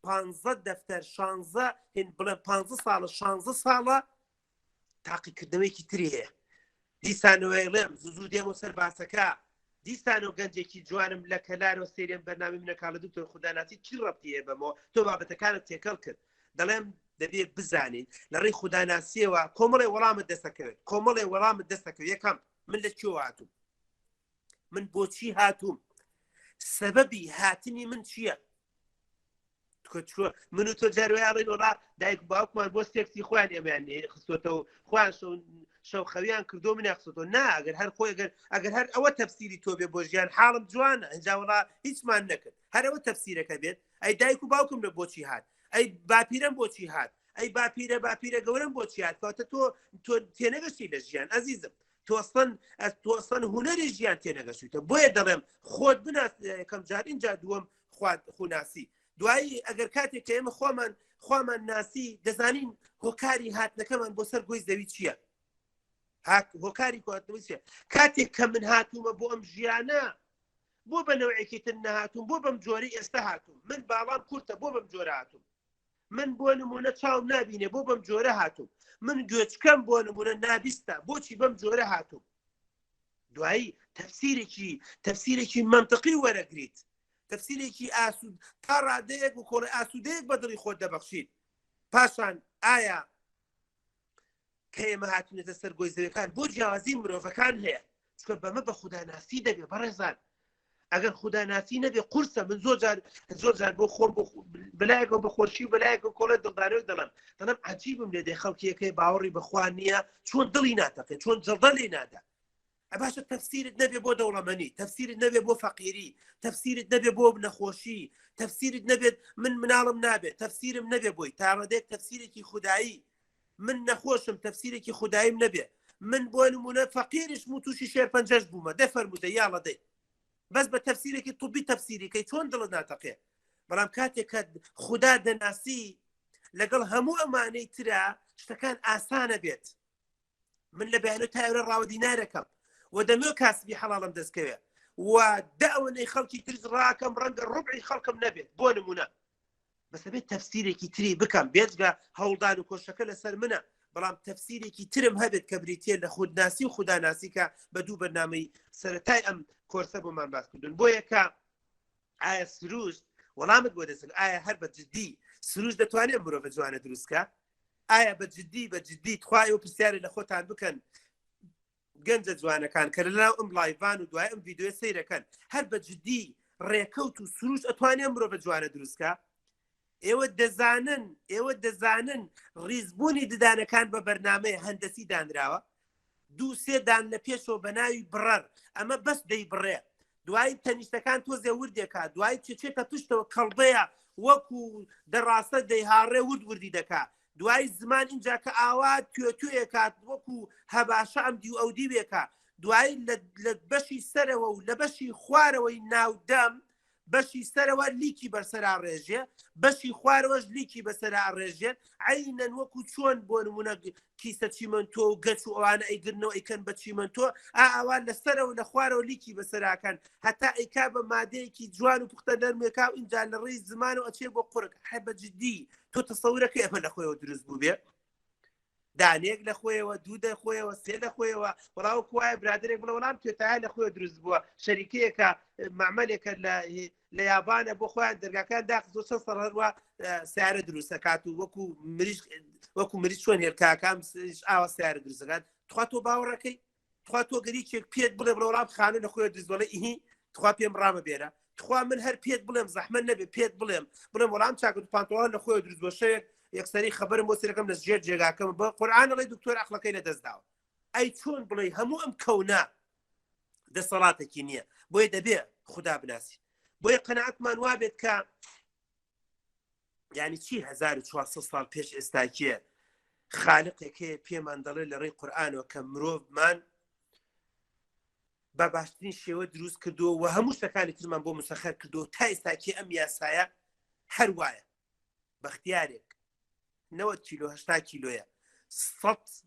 A: 15 دەفتەر 16 هین بڵێ 15 ساڵە 16 ساڵە تاقیکردنەوەیکی تری هەیە دیسانەوەی لێم زوو دێمە سەر باسەکە دیسانەوە گەنجێکی جوانم لە کەلارەوە سێرێن بەرنامی منەکاڵە دکتۆر خوداناسی چی ڕەبتیە بەمەوە تۆ بابەتەکانت تێکەڵ کرد دەڵێم دەبێت بزانین لە ڕێی خوداناسیەوە کۆمەڵی وەڵامت دەستەکەوێت کۆمەڵی وەڵامت دەستەکەوێت یەکەم من لە کێوە هاتووم من بۆچی هاتووم سەبەبی هاتنی من چییە من و تۆ جاروایڵی وڵا دایک باوکمان بۆ سێکسی خۆیان ئێمەیان خستۆتەوە خۆیان شەو خەویان کردو من خستۆ نا ئەگەر هەر خۆی ئەگەر هەر ئەوە تەفسیری تۆ بێ بۆ ژیان حاڵم جوانە ئەنجا وڵا هیچمان نەکرد هەر ئەوە تەفسیرەکە بێت ئەی دایک و باوکم لە بۆچی هات ئەی باپیرم بۆچی هات ئەی باپیرە گەورم بۆچی هات کاتە تۆ تێنەگەشتی لە ژیان ئەزیزم تۆسەن هوەری ژیان تێنەگەشتیتە بۆیە دەڵێم خۆت بناس یەکەم جار اینجا دووەم خوناسی دوایی ئەگەر کاتێک کە ئێمە خۆمان ناسی دەزانین هۆکاری هاتنەکەمان بۆ سەر گۆی زەوی چییە هۆکاری کاتەوەی چیە کاتێک کە من هاتوومە بۆ ئەم ژیانە بۆ بە نەوەیەکی تر نەهاتووم بۆ بەم جۆرەی ئێستا هاتووم من باڵام کورتە بۆ بەم جۆرە هاتووم من بۆ نمونە چاوم نابینێ بۆ بەم جۆرە هاتووم من گوێچکەم بۆ نمونە نابیستە بۆچی بەم جۆرە هاتووم دوایی تەفسیرێکی منطقی وەرەگریت تەفسیرێکی ئاسود تا ڕادەیەک و کۆڵی ئاسوودەیەک بە دڵی خۆت دەبەخشیت پاشان ئایا کە ئێمە هاتوونێتە سەر گۆی زەویەکان بۆ جیاوازی مرۆڤەکان هەیە چکە بەمە بە خوداناسی دەبێ بەڕێزان ئەگەر خوداناسی نەبێ قورسە من زۆر جار بۆ خۆم بەلایەکەوە بە خۆشی و بەلایەکە کۆڵێت دڵدارەوە دەڵێم عەجیبم لێ دێ خەڵکیەکەی باوەڕی بەخوا نییە چۆن دڵی ناتەقێت چۆن جەڵدە لێ نادا باشە تەفسیرت نەبێ بۆ دەوڵەمەنی تەفسیرت نەبێ بۆ فەقیری تەفسیرت نەبێ بۆ نەخۆشی تەفسیرت نەبێت من مناڵم نابێت تەفسیرم نەبێ بۆی تا ڕادێک تەفسیرێکی خودایی من نەخۆشم تەفسیرێکی خوداییم نەبێ من بۆ نمونە فەقیریش و تووشی شێر پەنجەش بوومە دەفەرموودە یاڵە دەی بەس بە تەفسیرێکی توبی تەفسیریکەی چۆن دڵت ناتەقێ بەڵام کاتێک کە خوددا دەناسی لەگەڵ هەموو ئەمانەی ترا شتەکان ئاسانە بێت من لە بەیانۆ تایورە ڕاوەدی نارەکەم و دەمێ کاسبی حەڵاڵم دەستکەوێ و داوەنەی خەڵکی ترز ڕاکەم ڕەنگە ڕوبعی خەڵکم نەبێت بۆ نمونە بەسە بێت تەفسیرێکی تری بکەم بێجگە هەوڵدان و کۆشەکە لەسەر منە بەڵام تەفسیرێکی ترم هەبێت کە بریتە لە خودناسی و خوداناسی کە بە دوو بەرنامەی سەرەتای ئەم کۆرسە بۆمان باس کردوون بۆ یەکە ئایا سروش وەڵامت بۆ دەسن ئایا هەر بە جددی سروش دەتوانێت مرۆڤ جوانە دروستکە ئایا بە جددی توای و پرسیارە لە خۆتان بکەن گەنجە جوانەکان کە لەناو ئەم لایڤان و دوای ئەم ڤیدیۆ سەیرەکەن هەر بە جددی ڕێکەوت و سروش ئەتوانێت مرۆڤ جوانە دروستکە ئێوە دەزانن ڕیزبوونی ددانەکان بە بەرنامەیە هەندەسی دانراوە دوو سێدان لە پێشەوە بە ناوی بڕەر ئەمە بەس دەیبڕێ دوای تەنیشتەکان تۆزێ وردێکات دوای چێتە پشتەوە کەڵبەیە وەکو دەڕاستە دەیهاڕێ وردی دەکات دوای زمان اینجا کە ئاوا توێ کات وەکو هەباشە ئەم دی و ئەو دیوێکە دوای لە بەشی سەرەوە و لە بەشی خوارەوەی ناودەم بەشی سەرەوە لیکی بەرسەرا ڕێژێ بەشی خوارەوەش لیکی بەسەرا ڕێژێن عینەن وەکو چۆن بۆ نمونە کیسە چیمەنتۆ و گەچ و ئەوانە ئەیگرنەوە ئەیکەن بە چیمەنتۆ ئاوان لە سەرەوە لە خوارەوە لیکی بەسەراکەن هەتا ئەیکا بە مادەیەکی جوان و پوختە نەرمێکا و اینجا لە ڕێی زمان و ئەچێ بۆ قورک حە بە جددی تۆ تەسەورەکە ئەمە لە خۆیەوە دروست بوو بێ دانێک لە خۆیەوە دوو لە خۆیەوە سێ لە خۆیەوە وڵاو کوایە برادێک بڵە وەڵام توێتای لە خۆی دروست بووە شەریکەیەکە معمەلێکە لە یابانە بۆ خۆیان دەرگاکان داخ سەر هەروە سیارە دروستەکات و وەکو مریض چۆن هێرکاکان ئاوە سیارە دروستەکات تخوا تۆ باوەڕەکەی تخوا تۆ گەریچێک پێت بڵێ بڵە وەڵام خانە لە خۆی دروست بڵێ ئیهی تخوا پێم ڕامە بێرە تخوا من هەر پێت بڵێم زەحمەت نەبێ پێت بڵێم وەڵام چاکت پانتۆڵان لە خۆی دروست بۆ شەوێک یەکسەری خبرم بۆ سەرەکەم لە ژێر جێگاکەم بە قورئان دەڵێ دکتۆر عەقڵەکەی لە دەستداوە ئەی چۆن بڵێ هەموو ئەم کەونە دەسەڵاتێکی نییە بۆیە دەبێ خوددا بناسی بۆیە قەناعەتمان وا بێت کە یعنی چی 1400 ساڵ پێش ئێستاکیە خالقێکەیە پێمان دەڵێ لە ڕێی قورئانەوە کە مرۆڤمان بە باشترین شێوە دروست کردووە و هەموو شتەکانی ترمان بۆ مسەخەر کردووە تا ئێستاکی ئەم یاسایە هەر وایە بەختیارێک 90 کیلۆ 80 کیلۆیە 100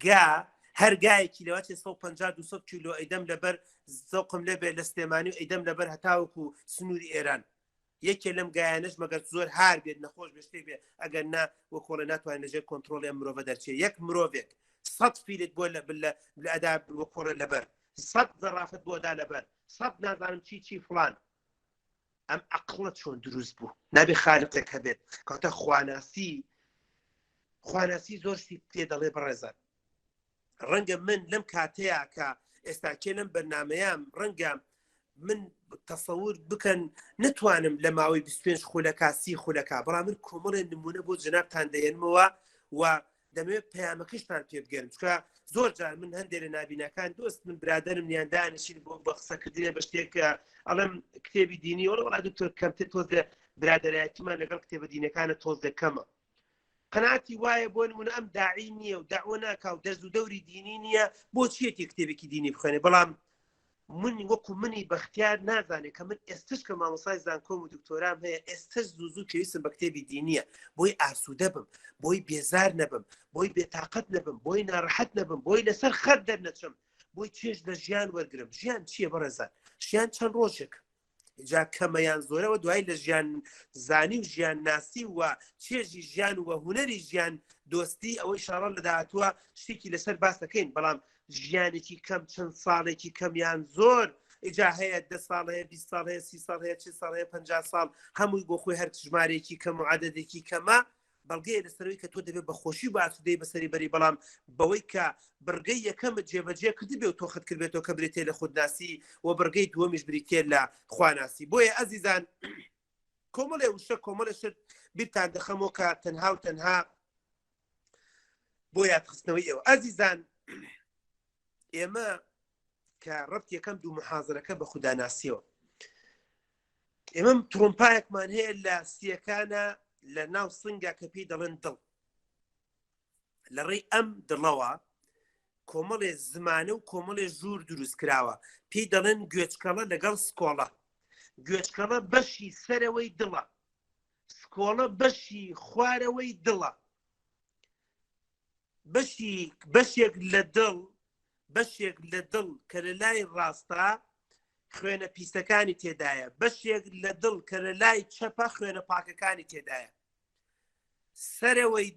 A: گا هەر گایەکی لەواتێ 150 200 کیلۆ ئەیدەم لەبەر زەوقم لەبێ لە سلێمانی و ئەیدەم لەبەر هەتاوەکو سنووری ئێران یەکێ لەم گایانش مەگەر زۆر هار بێت نەخۆش بێشتێ بێ ئەگەر نا وەکۆڵە ناتوانین لەژێر کۆنتترۆڵی ئەم مرۆڤە دەرچێت یەک مرۆڤێک 100 فیلت بۆ لە ئەدا وەکۆڵە لەبەر 100 زەرافەت بۆدا لەبەر 100 نازانم چی فڵان ئەم عەقڵە چۆن دروست بوو نابێ خالقێک هەبێت کەواتە خواناسی زۆرشتی پێ دەڵێ بەڕێزان ڕەنگە من لەم کاتەیە کە ئێستاکێ لەم بەرنامەیەم ڕەنگە من تەسەور بکەن نتوانم لە ماوەی 25 خولەکە 30 خولەکە بەڵام من کۆمەڵێ نمونە بۆ جنابتان دەێنمەوە و دەمەوێت پەیامەکەشتان پێ بگەرم چکە زۆر جار من هەندێک لە نابینەکان دۆست من برادرم نیاندانشین بۆ بە قسەکردنێ بە شتێکە ئەڵم کتێبی دینی وڵا دکتۆر کەمتر تۆزە برادەرایەتیمان لەگەڵ کتێبە دینەکانە تۆز دەکەمە قەناعەتی وایە بۆ نمونە ئەم داعی نییە و داوە ناکا و دەرز و دەوری دینی نییە بۆ چیەتی کتێبێکی دینی بخوێنێ بەڵام من وەکو منی بەختیار نازانێت کە من ئێستش کە مامۆسای زانکۆم و دکتۆرام هەیە ئێستش زوو پێویستم بە کتێبی دینیە بۆی ئاسوودە بم بۆی بێزار نەبم بۆی بێتاقەت نەبم بۆی ناڕەحەت نەبم بۆی لەسەر خەر دەرنەچم بۆی چێژ لە ژیان وەرگرم ژیان چییە بەڕێزان ژیان چەند ڕۆژێک جا کەمەیان زۆرەوە دوای لە ژیان زانی و ژیان ناسی و چێژی ژیان و هوەری ژیان دۆستی ئەوەی شاڕە لە داهاتووە شتێکی لەسەر باس دەکەین بەڵام ژیانێکی کەم چەند ساڵێکی کەمیان زۆر ئیجا هەیە 10 ساڵ هەیە 20 ساڵ هەیە 30 ساڵ هەیە 40 ساڵ هەیە 50 ساڵ هەمووی بۆ خۆی هەر ژمارێکی کەم و عەدەدێکی کەمە بەڵگەیە لەسەرەوەی کە تۆ دەبێت بە خۆشی باسوودەی بەسەری بەری بەڵام بەوەی کە بڕگەی یەکەمت جێبەجێ کردبێ و تۆ خەت کردبێتەوە کە برێتێ لە خودناسی و بڕگەی دووەمیش بریتێ لە خواناسی بۆیە ئەزیزان کۆمەڵێ وشە کۆمەڵە شت بیرتان دەخەمەوە کە تەنها و تەنها بۆ یادخستنەوەی ئێوە ئەزیزان ئێمە کە ڕەبت یەکەم دوو محازەرەکە بە خوداناسیەوە ئێمە تڕۆمپایەکمان هەیە لە سیەکانە لە ناو سنگا کە پێی دەڵێن دڵ لە ڕێی ئەم دڵەوە کۆمەڵێ زمانە و کۆمەڵێ ژوور دروست کراوە پێی دەڵێن گوێچکەڵە لەگەڵ سکۆڵە گوێچکەڵە بەشی سەرەوەی دڵە سکۆڵە بەشی خوارەوەی دڵە بەشێک لە دڵ کە لە لای ڕاستە خوێنە پیسەکانی تێدایە بەشێک لە دڵ کە لە لای چەپە خوێنە پاکەکانی تێدایە سەرەوەی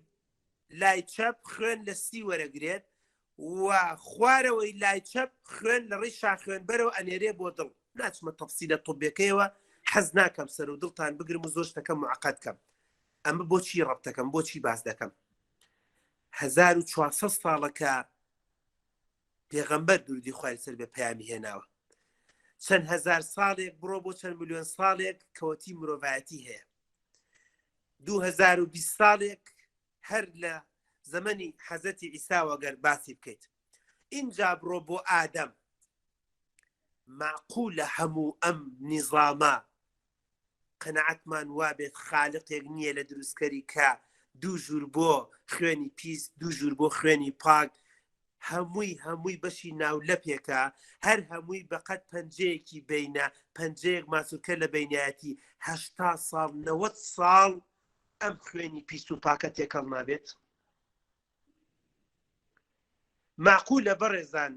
A: لای چەپ خوێن لە سی وەرەگرێت و خوارەوەی لای چەپ خوێن لە ڕێی شاخوێنبەرەوە ئەنێرێ بۆ دڵ ناچمە تەفسیلە تۆبیەکەیەوە حەز ناکەم سەر و دڵتان بگرم و زۆر شتەکەم معقەد کەم ئەمە بۆچی ڕەبتەکەم بۆچی باس دەکەم 1400 ساڵەکە پێغەمبەر درودی خوای سەر بێ پەیامی هێناوە چەند هەزار ساڵێک بڕۆ بۆ چەند ملیۆن ساڵێک کەوەتی مرۆڤایەتی هەیە 2020 ساڵێک هەر لە زەمەنی حەزەتی ئیساوەگەر باسی بکەیت اینجا بڕۆ بۆ ئادەم معقولە هەموو ئەم نیزامە قەنەعەتمان وابێت خالقێک نییە لە دروستکەری کە دوو ژوور بۆ خوێنی پیس دوو ژوور بۆ خوێنی پاک هەمووی بەشی ناولەپێکە هەر هەمووی بەقەت پەنجەیەکی بینە پەنجەیەک ماسوولکە لە بینایەتی 80 ساڵ 90 ساڵ ئەم خوێنی پیس و پاکە تێکەڵ نابێت معقولە بەڕێزان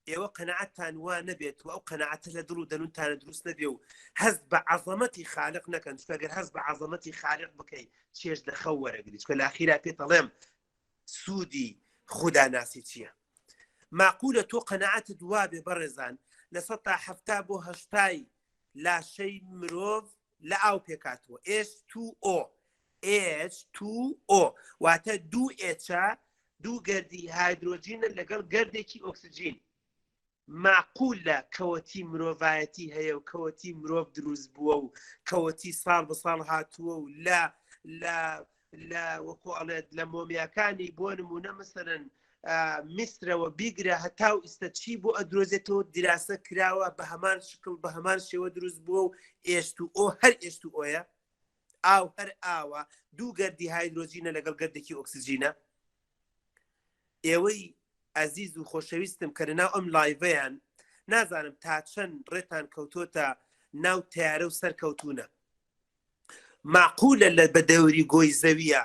A: ئێوە قەنەعەتتان وا نەبێت و ئەو قەنەعەتە لە دڵ و دەنوونتانە دروست نەبێ و هەست بە عەزەمەتی خالق نەکەن چونکە ئەگەر هەست بە عەزەمەتی خالق بکەیت چێژ لە خەو وەرەگریت چونکە لە ئاخیرا پێت دەڵێم سوودی خوداناسی چییە معقولە تۆ قەنەعەتت وابێ بەڕێزان لە 170 بۆ 80 لاشەی مرۆڤ لە ئاو پێکاتەوە H2O واتە دوو ئێچە دوو گەردی هایدرۆجینە لەگەڵ گەردێکی ئۆکسجین معقولە کەوەتی مرۆڤایەتی هەیە و کەوەتی مرۆڤ دروست بووە و کەوەتی ساڵ بە ساڵ هاتووە و لە وەکو ئەڵێت لە مۆمیاکانی بۆ نمونە مەسەرەن میسرەوە بیگرە هەتاو ئێستا چی بۆ ئەدرۆزێتەوە دیراسە کراوە بە هەمان شکل بە هەمان شێوە دروست بووە و H2O هەر H2O'یە ئاو هەر ئاوە دوو گەردی هایدرۆجینە لەگەڵ گەردێکی ئۆکسجینە ئێوەی ئەزیز و خۆشەویستم کە لەناو ئەم لایڤەیان نازانم تا چەند ڕێتان کەوتۆتە ناو تیارە و سەرکەوتونە معقولە لە بەدەوری گۆی زەویە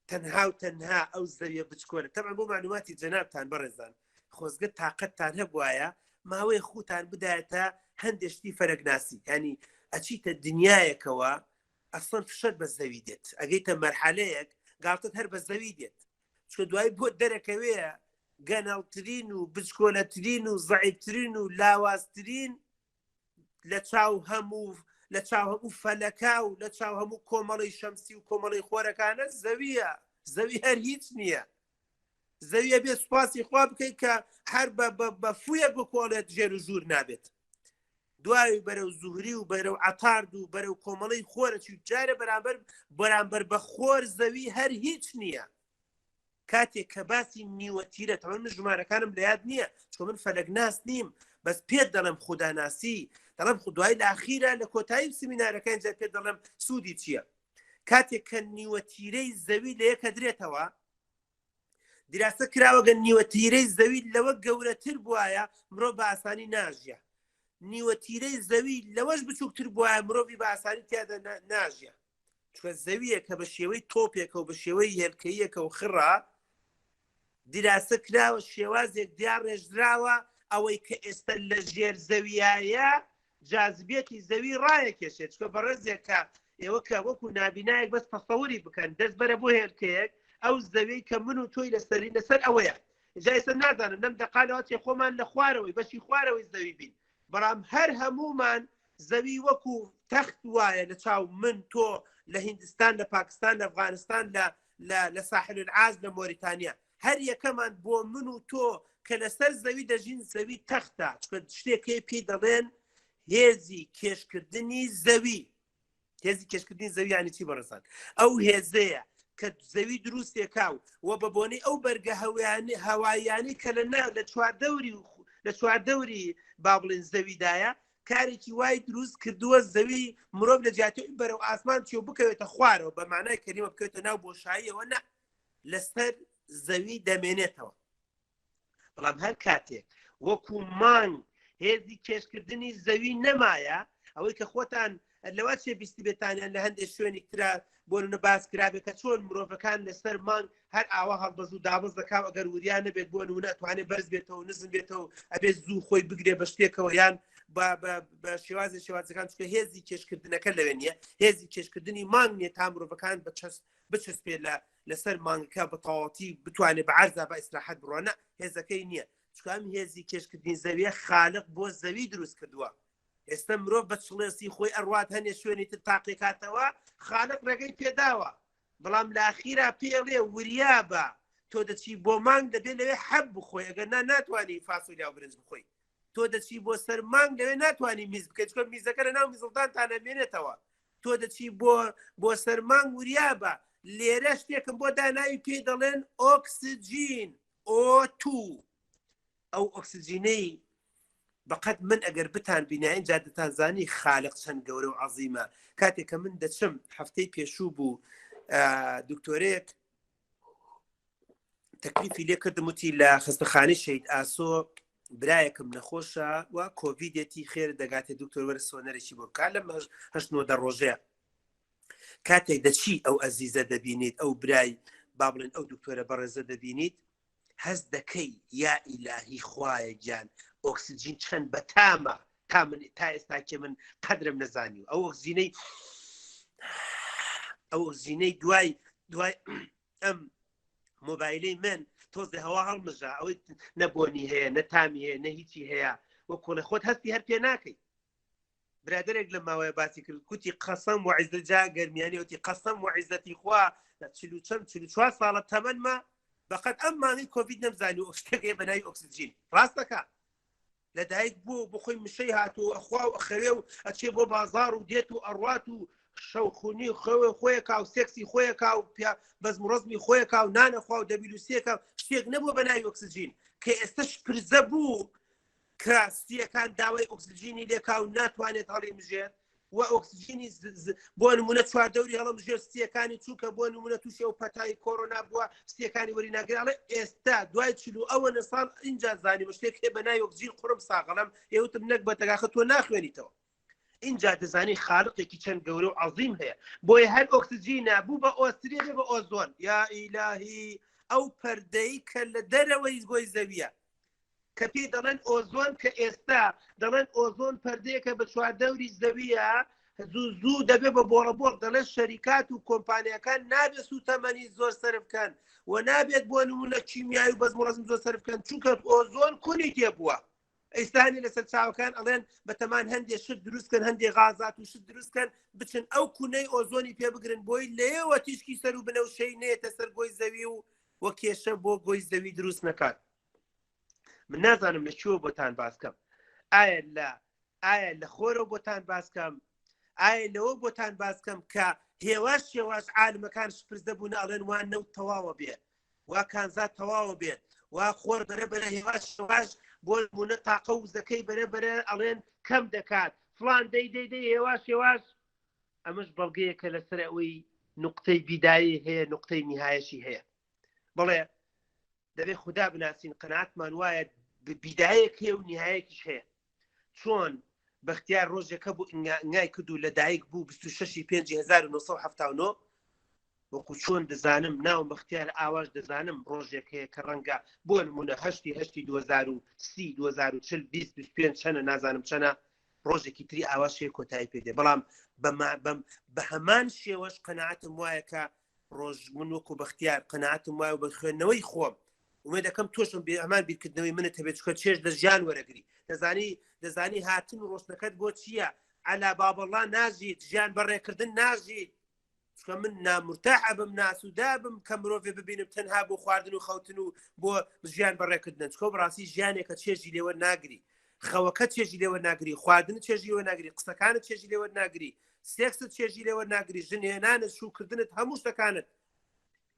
A: تەنها و تەنها ئەو زەویە بچکۆنە تەبعا بۆ معلوماتی جەنابتان بەڕێزان خۆزگە تااقەتتان هەبوایە ماوەی خوتان بدایەتە هەندێشتی فەرەگناسی ینی ئەچیتە دنیایەکەوە ئەسڵەن فشەت بە زەوی دێت ئەگەیتە مەرحەلەیەک گاڵتت هەر بە زەوی دێت چکە دوای بۆ دەرەکەوەیە گەنەڵترین و بچکۆلەترین و زەعیبترین و لاوازترین لە چاو هەموو فەلەکا و لە چاو هەموو کۆمەڵی شەمسی و کۆمەڵی خۆرەکانە زەویە زەوی هەر هیچ نییە زەویە بێ سوپاسی خوا بکەیت کە هەر بە فویە بکۆڵێت ژێر و ژوور نابێت دوای بەرەو زوهری و بەرەو عەتارد و بەرەو کۆمەڵی خۆرەکی و جارە بەرامبەر بە خۆر زەوی هەر هیچ نییە کاتێک کە باسی نیوەتیرە تەمەن من ژمارەکانم لە یاد نییە چۆ من فەلەگناس نیم بەس پێت دەڵێم خوداناسی دەڵێم خودوای لە ئاخیرە لە کۆتایی سیمینارەکان جا پێت دەڵێم سوودی چییە کاتێک کە نیوەتیرەی زەوی لە یەکە درێتەوە دیراسە کراوەگە نیوەتیرەی زەوی لەوە گەورەتر بواە مرۆڤ بە ئاسانی ناژیە نیوەتیرەی زەوی لەوەش بچووکتر بواە مرۆڤی بە ئاسانی تیادا ناژیە چکە زەویە کە بە شێوەی تۆپێکە و بە شێوەی هێلکەیەکە و خڕا دیراسە کراوە شێوازێک دیار ڕێژراوە ئەوەی کە ئێستا لە ژێر زەویایە جاذبێتی زەوی ڕایەکێشێت چکە بەڕێزێکە ئێوە کە وەکو نابینایەک بەس تەسەووری بکەن دەست بەرە بۆ هێلکەیەک ئەو زەوی کە من و تۆی لەسەر ئەوەیە جا ئێستا نازانم نەم دەقالەوە تێ خۆمان لە خوارەوەی بەشی خوارەوەی زەوی بین بەڵام هەر هەمومان زەوی وەکو تەخت وایە لە چاو من تۆ لە هیندستان لە پاکستان لە ئەفغانستان لە ساحل العاج لە مۆریتانیا هەر یەکەمان بۆ من و تۆ کە لەسەر زەوی دەژین زەوی تەختە شتێکی پێی دەڵێن هێزی کێشکردنی زەوی هێزی کێشکردنی زەوی یانی چی بەڕێزان ئەو هێزەیە کە زەوی دروستێکاو و بە بۆنەی ئەو بەرگە هەواییانی کە لە چواردەوری با بڵێن زەویدایە کارێکی وای دروست کردووە زەوی مرۆڤ لە جیاتی بەرەو ئاسمان چێ بکەوێتە خوارەوە بە مانای کەریمە بکەوێتە ناو بۆشاییەوە نە لەسەر زەوی دەمێنێتەوە بەڵام هەر کاتێک وەکو مانگ هێزی کێشکردنی زەوی نەمایە ئەوەی کە خۆتان لەوە چێ بیستی بێتانیان لە هەندێک شوێنی ترا بۆ نە باس کرابێت کە چۆن مرۆڤەکان لەسەر مانگ هەر ئاوا هەڵبەز و دابز دەکاو ئەگەر وریان نەبێت بۆ نمونە ئەتوانێت بەرز بێتەوە نزم بێتەوە ئەبێت زوو خۆی بگرێ بە شتێکەوە یان بە شێوازەکان چکە هێزی کێشکردنەکە لەوێ نیە هێزی کێشکردنی مانگ نیە تا مرۆڤەکان بچەسپێ لەسەر مانگەکە بە تەواوەتی بتوانێت بە عەرزا بە ئیسراحەت بڕۆنە هێزەکەی نییە چکە ئەم هێزی کێشکردنی زەویە خالق بۆ زەوی دروست کردووە ئێستا مرۆڤ بە چڵێسی خۆی ئەڕوات هەنێ شوێنی تر تاقیکاتەوە خالق ڕێگەی پێداوە بەڵام لە ئاخیرا پێڵێ وریا بە تۆ دەچی بۆ مانگ دەبێت لەوێ حەب بخۆی ئەگەر ناتوانانی فاسۆلیا و برنج بخۆی تۆ دەچی بۆ سەر مانگ لەوێ ناتوانانی میز بکەیت چکە میزەکە لە ناو میزڵدان تا نەمێنێتەوە تۆ دەچی بۆ سەر مانگ وریا بە لێرە شتێکم بۆ داناوی پێی دەڵێن ئۆکسجین O2 ئەو ئۆکسجینەی بەقەت من ئەگەر بتان بینایی جادتان زانی خالق چەند گەورە و عەزیمە. کاتێک کە من دەچم هەفتەی پێشوو بوو دکتۆرێک تەکلیفی لێ کردم وتی لە خستەخانەی شەید ئاسۆ برایەکم نەخۆشە و کۆڤیدێتی خێر دەگاتێ دکتۆر وەرە سۆنەرێکی بۆ بکات لەم 8 ڕۆژەیە کاتێک دەچی ئەو ئەزیزە دەبینیت ئەو برای با بڵێن ئەو دکتۆرە بەڕێزە دەبینیت هەست دەکەی یا ئیلاهی خوایە گیان ئۆکسجین چەند بەتامە تا ئێستاکێ من قەدرم نەزانی و ئەو ئۆکسجینەی دوای ئەم مۆبایلەی من تۆزی هەوا هەڵمژا ئەوەی نەبۆنی هەیە نەتامی هەیە نە هیچی هەیە وە کۆڵە خۆت هەستی هەر پێ ناکەی. برادرێک لە ماوەیە باسی کرد کوتی قەسەم و عیزت جا گەرمیانی وتی قەسەم و عیزەتی خوا لە 44 ساڵە تەمەنمە بەقەت ئەم مانگی کۆڤید نەمزانی و شتێکێ بەناوی ئۆکسجین ڕاستەکە لەدایک بوو بۆ خۆی مشەی هاتوو ئەخوا و ئەخەوێ و ئەچێ بۆ بازار و دێت و ئەڕوات و شەوخونی خۆیەکا و سێکسی خۆیەکا و بەزمڕزمی خۆیەکا و نانەخوا و دەبیلوسیەکە شتێک نەبووە بەناوی ئۆکسجین کە ئێستش پرزە بوو کراستیەکان داوای ئۆکسجینی لێکا و ناتوانێت هەڵی مژێت و ئۆکسجینی بۆ نمونە چواردەوری هەڵم ژێر ستیەکانی چووکە بۆ نمونە تووشێ و پەتای کۆرۆنا بووە ستیەکانی وەری ناگرێڵێ ئێستا دوای 40 ساڵ اینجا زانیوە شتێک هەیە بەناوی ئۆکسجین قڕم ساغەڵم ئێوتم نەک بەتەگاخە تۆ ناخوێنیتەوە اینجا دەزانی خالقێکی چەند گەورە و عەزیم هەیە بۆیە هەر ئۆکسجینە بوو بە ئۆسترێ بێ بە ئۆزۆن یا ئیلاهی ئەو پەردەی کە لە دەرەوەی گۆی زەویە کە پێی دەڵێن ئۆزۆن کە ئێستا دەڵێن ئۆزۆن پەردەیەکە بە چواردەوری زەویە زوو دەبێ بە بۆڕەبۆڕ دەڵێن شەریکات و کۆمپانیەکان نابێت سوتەمەنی زۆر سەرفکەن و نابێت بۆ نمونە کیمیایی و بەزمڕەزم زۆر سەرفکەن چونکە ئۆزۆن کونی تێبووە ئەیستانی لەسەر چاوەکان ئەڵێن بەتەمان هەندێک شت دروستکەن هەندێک غازات و شت دروستکەن بچن ئەو کونەی ئۆزۆنی پێ بگرن بۆی لێوە تیشکی سەر و بنەوشەی نێتە سەر گۆی زەوی و وە کێشە بۆ گۆی زەوی دروست نەکات. من نازانم لە چوە بۆتان باسکەم ئایا لە خۆرە بۆتان باسکەم ئایا لەوە بۆتان باسکەم کە هێواش شێواش عالمەکان شپرزە بوون ئەڵێن وان نەوت تەواوە بێت وا کانزات تەواوە بێت وا خۆر بەرەبەرە هێواش شێواش بۆ نمونە تاقە و زەکەی بەرەبەرە ئەڵێن کەم دەکات فڵان دەی هێواش هێواش ئەمەش بەڵگەیەکە لەسەر ئەوەی نقطەی بیدایی هەیە نقطەی نیهایەشی هەیە بڵێ دەبێ خوددا بناسین قەناعەتمان وایە بیدایەک هەیە و نیهایەکیش هەیە چۆن بەختیار ڕۆژێکە بوو ئنگای کردو لە دایک بوو 26/5/1979 وەکو چۆن دەزانم ناو بەختیار ئاواش دەزانم ڕۆژێک هەیە کە ڕەنگە بۆ نمونە 2030 2040 2025 چەنە نازانم چەنە ڕۆژێکی تری ئاواشەیە کۆتایی پێدێ بەڵام بە هەمان شێوەش قەناعەتم وایە کە ڕۆژ من وەکو بەختیار قەناعەتم وایە و بە خوێندنەوەی خۆم ومێ دەکەم تۆشم بێ ئەمان بیرکردنەوەی منت هەبێت چکە چێژ دەژیان وەرەگری دەزانی هاتن و ڕۆشنەکەت بۆ چییە عەلا بابەڵا ناژیت ژیان بەڕێکردن ناژیت چکە من نامرتاحە بم ناسوودا بم کە مرۆڤێ ببینم تەنها بۆ خواردن و خەوتن و بۆ ژیان بەڕێکردن چکە بڕاستی ژیانێکە چێژی لێوە ناگری خەوەکە چێژی لێوە ناگری خواردن چێژی لێوە ناگری قسەکانت چێژی لێوە ناگری سێکست چێژی لێوە ناگری ژنهێنانت شوکردنت هەموو شتەکانت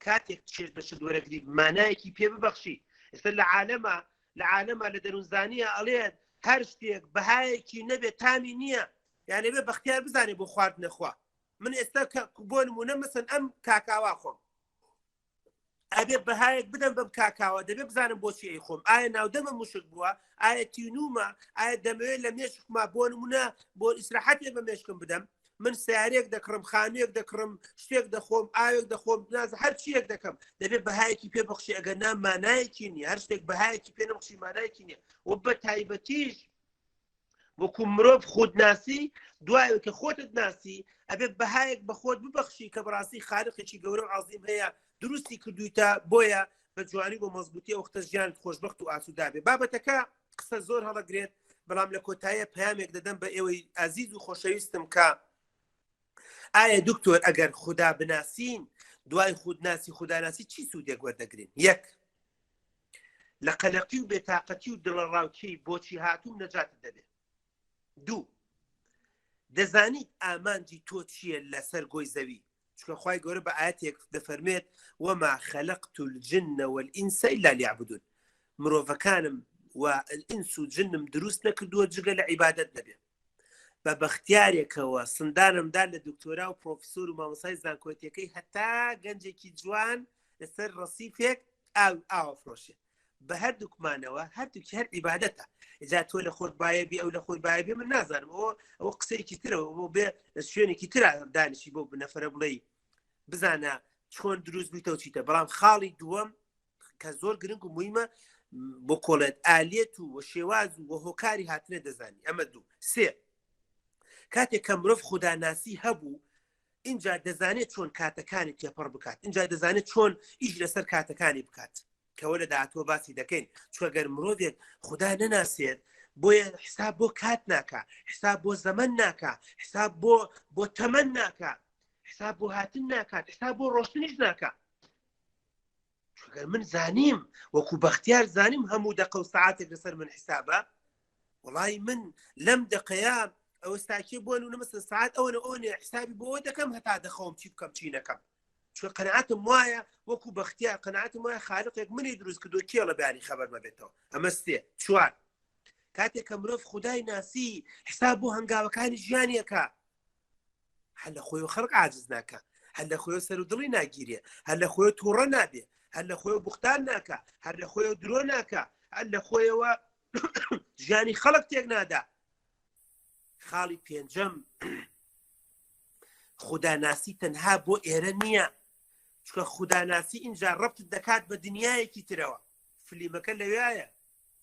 A: کاتێک چێژ بەشت وەرەگری مانایەکی پێ ببەخشی ئێستا لە عالەمە لە دەروونزانیە ئەڵێن هەر شتێک بەهایەکی نەبێت تامی نییە یانێ بێ بەختیار بزانێ بۆ خواردن نەخوا من ئێستا بۆ نمونە مەسەن ئەم کاکاوا خۆم ئەبێ بەهایەک بدەم بەم کاکاوە دەبێ بزانم بۆچی ئەی خۆم ئایا ناودەمە موشک بووە ئایا تینومە ئایا دەمەوێت لە مێشکما بۆ نمونە بۆ ئیسراحەتێ بە مێشکم بدەم من سیارێک دەکڕم خانوێک دەکڕم شتێک دەخۆم ئاوێک دەخۆم ناز هەر چیەک دەکەم دەبێت بەهایەکی پێ بەخشی ئەگەر نام مانایەکی نییە هەر شتێک بەهایەکی پێ نەبخشی مانایەکی نییە و بە تایبەتیش وەکو مرۆڤ خودناسی دوایەوە کە خۆتت ناسی ئەبێت بەهایەک بە خۆت ببەخشی کە بەڕاستی خالقێکی گەورە و عەزیم هەیە دروستی کردوویتە بۆیە بە جوانی بۆ مەزبوطی ئەو وەختە ژیانت خۆشبەخت و ئاسوودا بێ بابەتەکە قسە زۆر هەڵەگرێت بەڵام لە کۆتاییە پەیامێک دەدەم بە ئێوەی ئازیز و خۆشەویستم کە ئایا دکتۆر ئەگەر خوددا بناسین دوای خودناسی خوداناسی چی سوودێک وەردەگرین؟ یەک لە قەلەقی و بێتاقەتی و دڵەڕاوکەی بۆچی هاتووم نەجاتت دەبێت. دوو دەزانیت ئامانجی تۆ چییە لەسەر گۆی زەوی چکە خوای گەورە بە ئاەتێک دەفەرمێت وما خلقت الجن والإنس إلا ليعبدون مرۆڤەکانم و الئینس و جنم دروست نەکردووە جگە لە عیبادەت نەبێ بە بەختیارێکەوە سندانمدا لە دکتۆرا و پرۆفیسۆر و مامۆسای زانکۆتیەکەی هەتا گەنجێکی جوان لەسەر ڕەسیفێک ئاوەفرۆشێ بە هەردووکمانەوە هەردووکی هەر عیبادەتە ئجا تۆ لە خۆت بایەبی ئەو لە خۆی بایەبێ من نازانم ئەوە قسەیەکی ترەوە بۆ بێ لە شوێنێکی ترا دانیشی بۆ بنەفرە بڵێ بزانە چۆن دروست بیتەوە چیتە بەڵام خاڵی دووەم کە زۆر گرنگ و مویمە بۆ کۆڵێت ئالێت و شێواز و هۆکاری هاتنە دەزانی ئەمە دوو سێ کاتێک کە مرۆڤ خوداناسی هەبوو اینجا دەزانێت چۆن کاتەکانی تێپەڕ بکات اینجا دەزانێت چۆن ئیش لەسەر کاتەکانی بکات کەەوە لە داهاتوە باسی دەکەین چوەگەر مرۆڤێک خوددا نەناسێت بۆیە حساب بۆ کات ناکە حساب بۆ زەمن ناکە حساب بۆ تەمەن ناکە حساب بۆ هاتن ناکات حساب بۆ ڕۆشتنیش ناکە چوەگەر من زانیم وەکو بەختیار زانیم هەموو دەقە و سەعاتێک لەسەر من حسابە وڵی من لەم دقەیە ئەوە ستاکێ بوون و نەمەسن ساعت ئەوە حسابی بۆ دەکەم هەتا دەخەوم چی بکەم چی نەکەم چون قەنەعەتم وایە وەکو بەختیار قەنەعەتم وایە خالقێک منی دروست کردو کێڵە بیانی خەبەر مەبێتەوە ئەمە سێ چوار کاتێک کە مرۆڤ خودای ناسی حساب بۆ هەنگاوەکانی ژیانیەکە هەر لە خۆی خەڵق عاجز ناکە هەر لە خۆی سەر و دڵی ناگیرێ هەر لە خۆی تووڕە نابێ هەر لە خۆی بوختان ناکە هەر لە خۆی درۆ ناکە هەر لە خۆیەوە ژیانی خەڵق تێک نادا خاڵی پێنجەم خوداناسی تەنها بۆ ئێرە نییە چکە خوداناسی اینجا ڕەبتت دەکات بە دنیایەکی ترەوە فلیمەکە لەوایە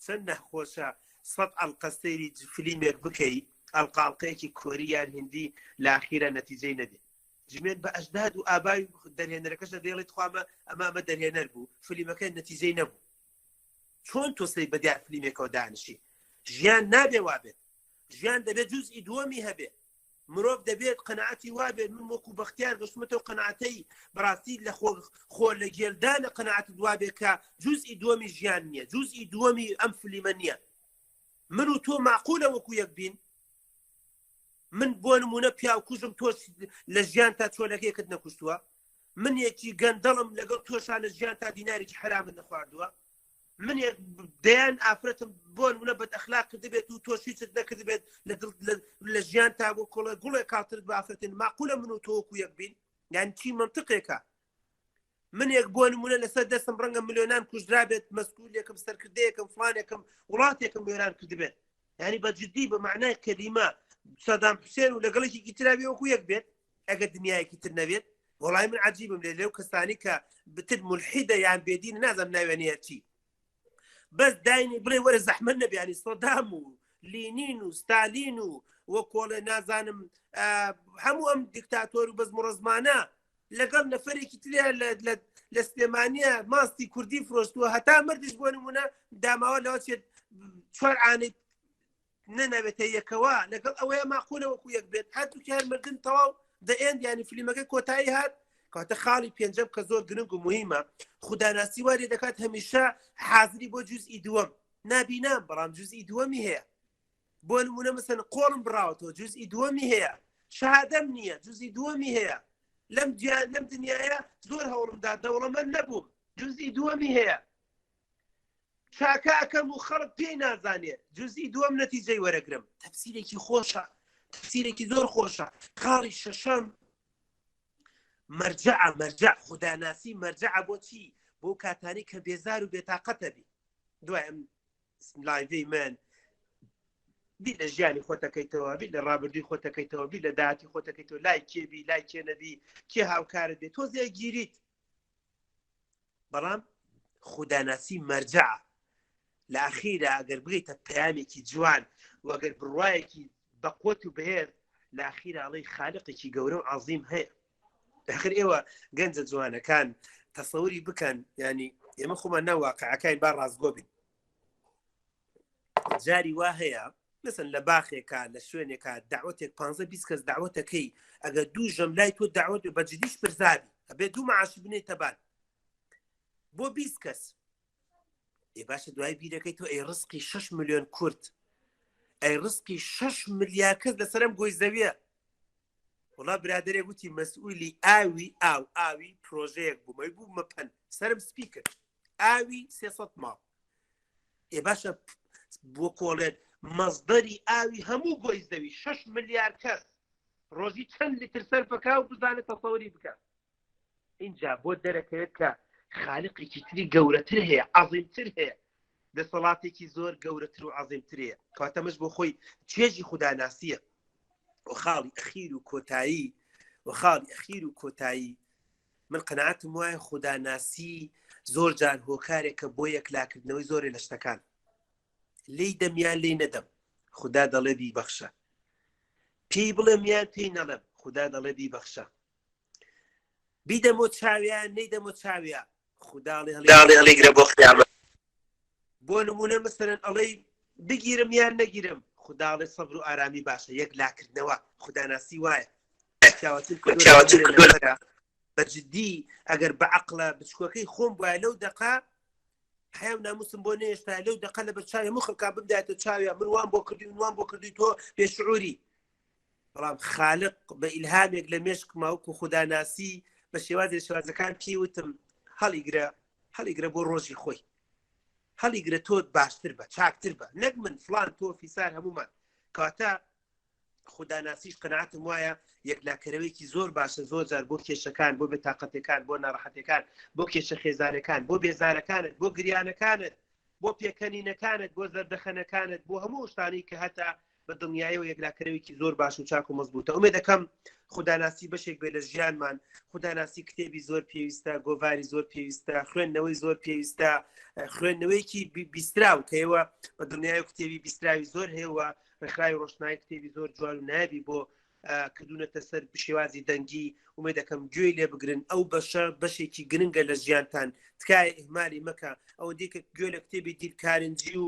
A: چەند نەخۆشە 100 ئەڵقە سەیری فلیمێک بکەی ئەڵقاڵقەیەکی کوریان هندی لە ئاخیرە نەتیجەی نەبێت جمێن بە ئەجداد و ئابای دەرهێنەرەکەشە دێڵێت خوامە ئەمە دەرهێنەر بوو فلیمەکە نەتیجەی نەبوو چۆن تۆسەی بەدیار فلیمێکەوە دانیشی ژیان نابێ وابێت ژیان دەبێت جوزئی دووەمی هەبێ مرۆڤ دەبێت قەنەعەتی وابێت من وەکو بەختیار گەشتمەتەوە قەنەعەتەی بەڕاستی لە خۆ لە گێلدانە قەنەعەت دوابێت کە جوزئی دووەمی ژیان نییە جوزئی دووەمی ئەم فلیمە نییە من و تۆ معقولە وەکو یەک بین من بۆ نمونە پیاو کوژم تۆش لە ژیان تا چۆلەکەیەکت نەکوشتووە من یەکی گەندەڵم لەگەڵ تۆشان لە ژیان تا دینارێکی حرامت نەخواردووە من دەیان ئافرەتم بۆ نمونە بەد ئەخلاق کردبێت و تۆشیچت نەکردبێت لە ژیان تا بۆ کۆڵە گوڵێ کاترت بە ئافرەتن معقولە من و تۆ وەکو یەک بین یان چی منطقێکە من یەک بۆ نمونە لەسەر دەستم ڕەنگە ملیۆنان کوژرابێت مەسئولێکم سەرکردەیەکم فلانێکم وڵاتێکم وێران کردبێت یعنی بە جددی بە معنای کەلیمە سەدام حوسێن و لەگەڵێکی ترابێ وەکو یەک بێت ئەگەر دنیایەکی تر نەبێت وەڵای من عەجیبم لێو کەسانی کە بتر مولحیدە یان بێدین نازانم ناوێنەیە چی بەس داینی بڵێ وەرە زەحمەت نەبیانی سۆدام و لینین و ستالین و وە کۆڵێ نازانم هەموو ئەم دیکتاتۆر و بەزم و ڕزمانە لەگەڵ نەفەرێکی تریا لە سلێمانیە ماستی کوردی فرۆشتووە هەتا مردش بۆ نمونە داماوە لەوە چێت چوار ئانەی نەنەبێتە یەکەوە لەگەڵ ئەوەیە ماقولە وەکو یەک بێت هەردووکی هەر مردن تەواو دەئێن ینی فلیمەکە کۆتایی هات کاتە خاڵی پێنجەم کە زۆر گرنگ و مهمە خوداناسی وارێ دەکات هەمیشە حازری بۆ جوزئی دووەم نابینام بەڵام جوزئی دووەمی هەیە بۆ نمونە مەسەن قۆڵم بڕاوەتەوە جوزئی دووەمی هەیە شەهادەم نییە جوزئی دووەمی هەیە لەم دنیاە زۆر هەوڵمدا دەوڵەمەند نەبووم جوزئی دووەمی هەیە چاکاکەم و خەڵک پێی نازانێت جوزئی دووەم نەتیجەی وەرەگرم تەفسیرێکی خۆشە تەفسیرێکی زۆر خۆشە خاڵی شەشەم مەرجع خوداناسی مەرجع بۆ چی بۆ کاتانی کە بێزار و بێتاقەتە بی دوای لایڤی من بی لە ژیانی خۆتەکەیتەوە بی لە ڕابردووی خۆتەکەیتەوە بی لە داهاتی خۆتەکەیتەوە لای کێبی لای کێ نەبی کێ هاوکارت بێت تۆ زێ گیریت بەڵام خوداناسی مەرجع لە ئاخیرە ئەگەر بگەیتە پەیامێکی جوان و ئەگەر بڕوایەکی بەقوت و بەهێز لە ئاخیرە ئەڵێی خالقێکی گەورە و عەزیم هەیە ئاخر ئێوە گەنجە جوانەکان تەسەوری بکەن ینی ئێمە خۆمان ناواقعەکەین با ڕازگۆ بین جاری وا هەیە مثلا لە باخێکە لە شوێنێکە داوەتێک 15-20 کەس داوەتەکەی ئەگەر دوو ژەم لای تۆ داوەت بە جدیش پرزابی ئەبێ دوو مەعاش بنێتە بان بۆ 20 کەس ئێ باشە دوای بیرەکەی تۆ ئەی ڕزقی 6 ملیۆن کورد ئەی ڕزقی 6 ملیار کەس لەسەرم گۆی زەویە وڵا برادێک گوتی مەسئولی ئاوی پرۆژەیەک بوومەی بوو مەپەن سرم سپی کرد ئاوی 300 ماڵ باشە بۆ کۆڵێن مەزدەری ئاوی هەموو گۆیزدەوی 6 ملیار کەس ڕۆژی چەند لیتر سەر بکا و بزانێت تەسەوری بکە اینجا بۆ دەرەکەوێت کە خالقێکی تری گەورەتر هەیە عەزیمتر هەیە دەسەڵاتێکی زۆر گەورەتر و عەزیمتر هەیە کەواتەمەش بۆ خۆی چێژی خوداناسیە وخاڵی ئەخیر و کۆتایی من قەنەعەتم وایە خوداناسی زۆر جار هۆکارێکە بۆ یەکلاکردنەوەی زۆرێ لە شتەکان لێی دەمیان لێی نەدەم خوددا دەڵێ بیبەخشە پێی بڵێم یان پێی نەڵێم خوددا دەڵێ بیبەخشە بیدەمۆ چاویان نەیدەمۆ چاویە خوددا هەڵیگرە بۆ قیامەت بۆ نمونە مەسەلەن ئەڵێی بگیرم یان نەگیرم خوددا دەڵێ سەبر و ئارامی باشە یەکلاکردنەوە خوداناسی وایە بەجددی ئەگەر بەعەقڵە بچکۆکەی خۆم وایە لەو دەقا حیا و ناموسم بۆ نێشتا لەو دەقە لە بەرچاوی هەموو خەڵکا ببداتە چاویە من وان بۆ کردی وان بۆ کردی تۆ بێشعوری بەڵام خالق بە ئیلهامێک لە مێشک ماوەکو خوداناسی بە شێوازەکان پێیوتم هەڵیگرە بۆ ڕۆژی خۆی هەڵیگرە تۆ باشتر بە چاکتر بە نەک من فلان تۆ فیسار هەمومان کاتە خوداناسیش قەنەعەتم وایە یەکلاکەرەوەیکی زۆر باشە زۆر جار بۆ کێشەکان بۆ بێتاقەتەکان بۆ ناڕەحەتەکان بۆ کێشە خێزانەکان بۆ بێزارەکانت بۆ گریانەکانت بۆ پێکەنینەکانت بۆ زەردەخەنەکانت بۆ هەموو شتانی کە هەتا بە دڵنیاییەوە یەکلاکەرەوەیکی زۆر باش و چاک و مەزبوطە ئومێد دەکەم خوداناسی بەشێک بێ لە ژیانمان خوداناسی کتێبی زۆر پێویستە گۆڤاری زۆر پێویستە خوێندنەوەی زۆر پێویستە خوێندنەوەیکی بیستراو کە ئێوە بە دڵنیایی کتێبی بیستراوی زۆر هەیەوە ڕێکخراوی ڕۆشنایی کتێبی زۆر جوان و نابی بۆ کردوونەتە سەر شێوازی دەنگی ومێ دەکەم گوێی لێ بگرن ئەو بەشێکی گرنگە لە ژیانتان تکایە ئیهمالی مەکە ئەوە دیکە گوێ لە کتێبی دیرکارنجی و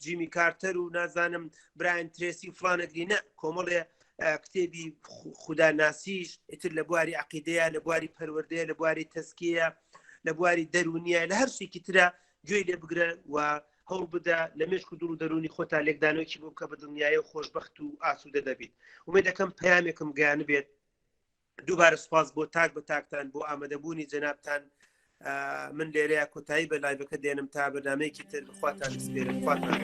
A: جیمی کارتەر و نازانم براین ترێسی فلانەگری نە کۆمەڵێ کتێبی خوداناسیش ئیتر لە بواری عەقیدەیە لە بواری پەروەردەیە لە بواری تەزکیەیە لە بواری دەرونیە لە هەر شتێکی ترە گوێی لێ بگرە و هەوڵ بدە لە مێشک و دڵ و دەرونی خۆتا لێکدانەوەیکی بۆ بکە بە دڵنیایی و خۆشبەخت و ئاسوودە دەبیت ومێد دەکەم پەیامێکم گەیانە بێت دووبارە سوپاس بۆ تاک بە تاکتان بۆ ئامادەبوونی جەنابتان من لێرەیە کۆتایی بە لایڤەکە دێنم تا بەرنامەیەکی تر بخواتان سپێرم خواتان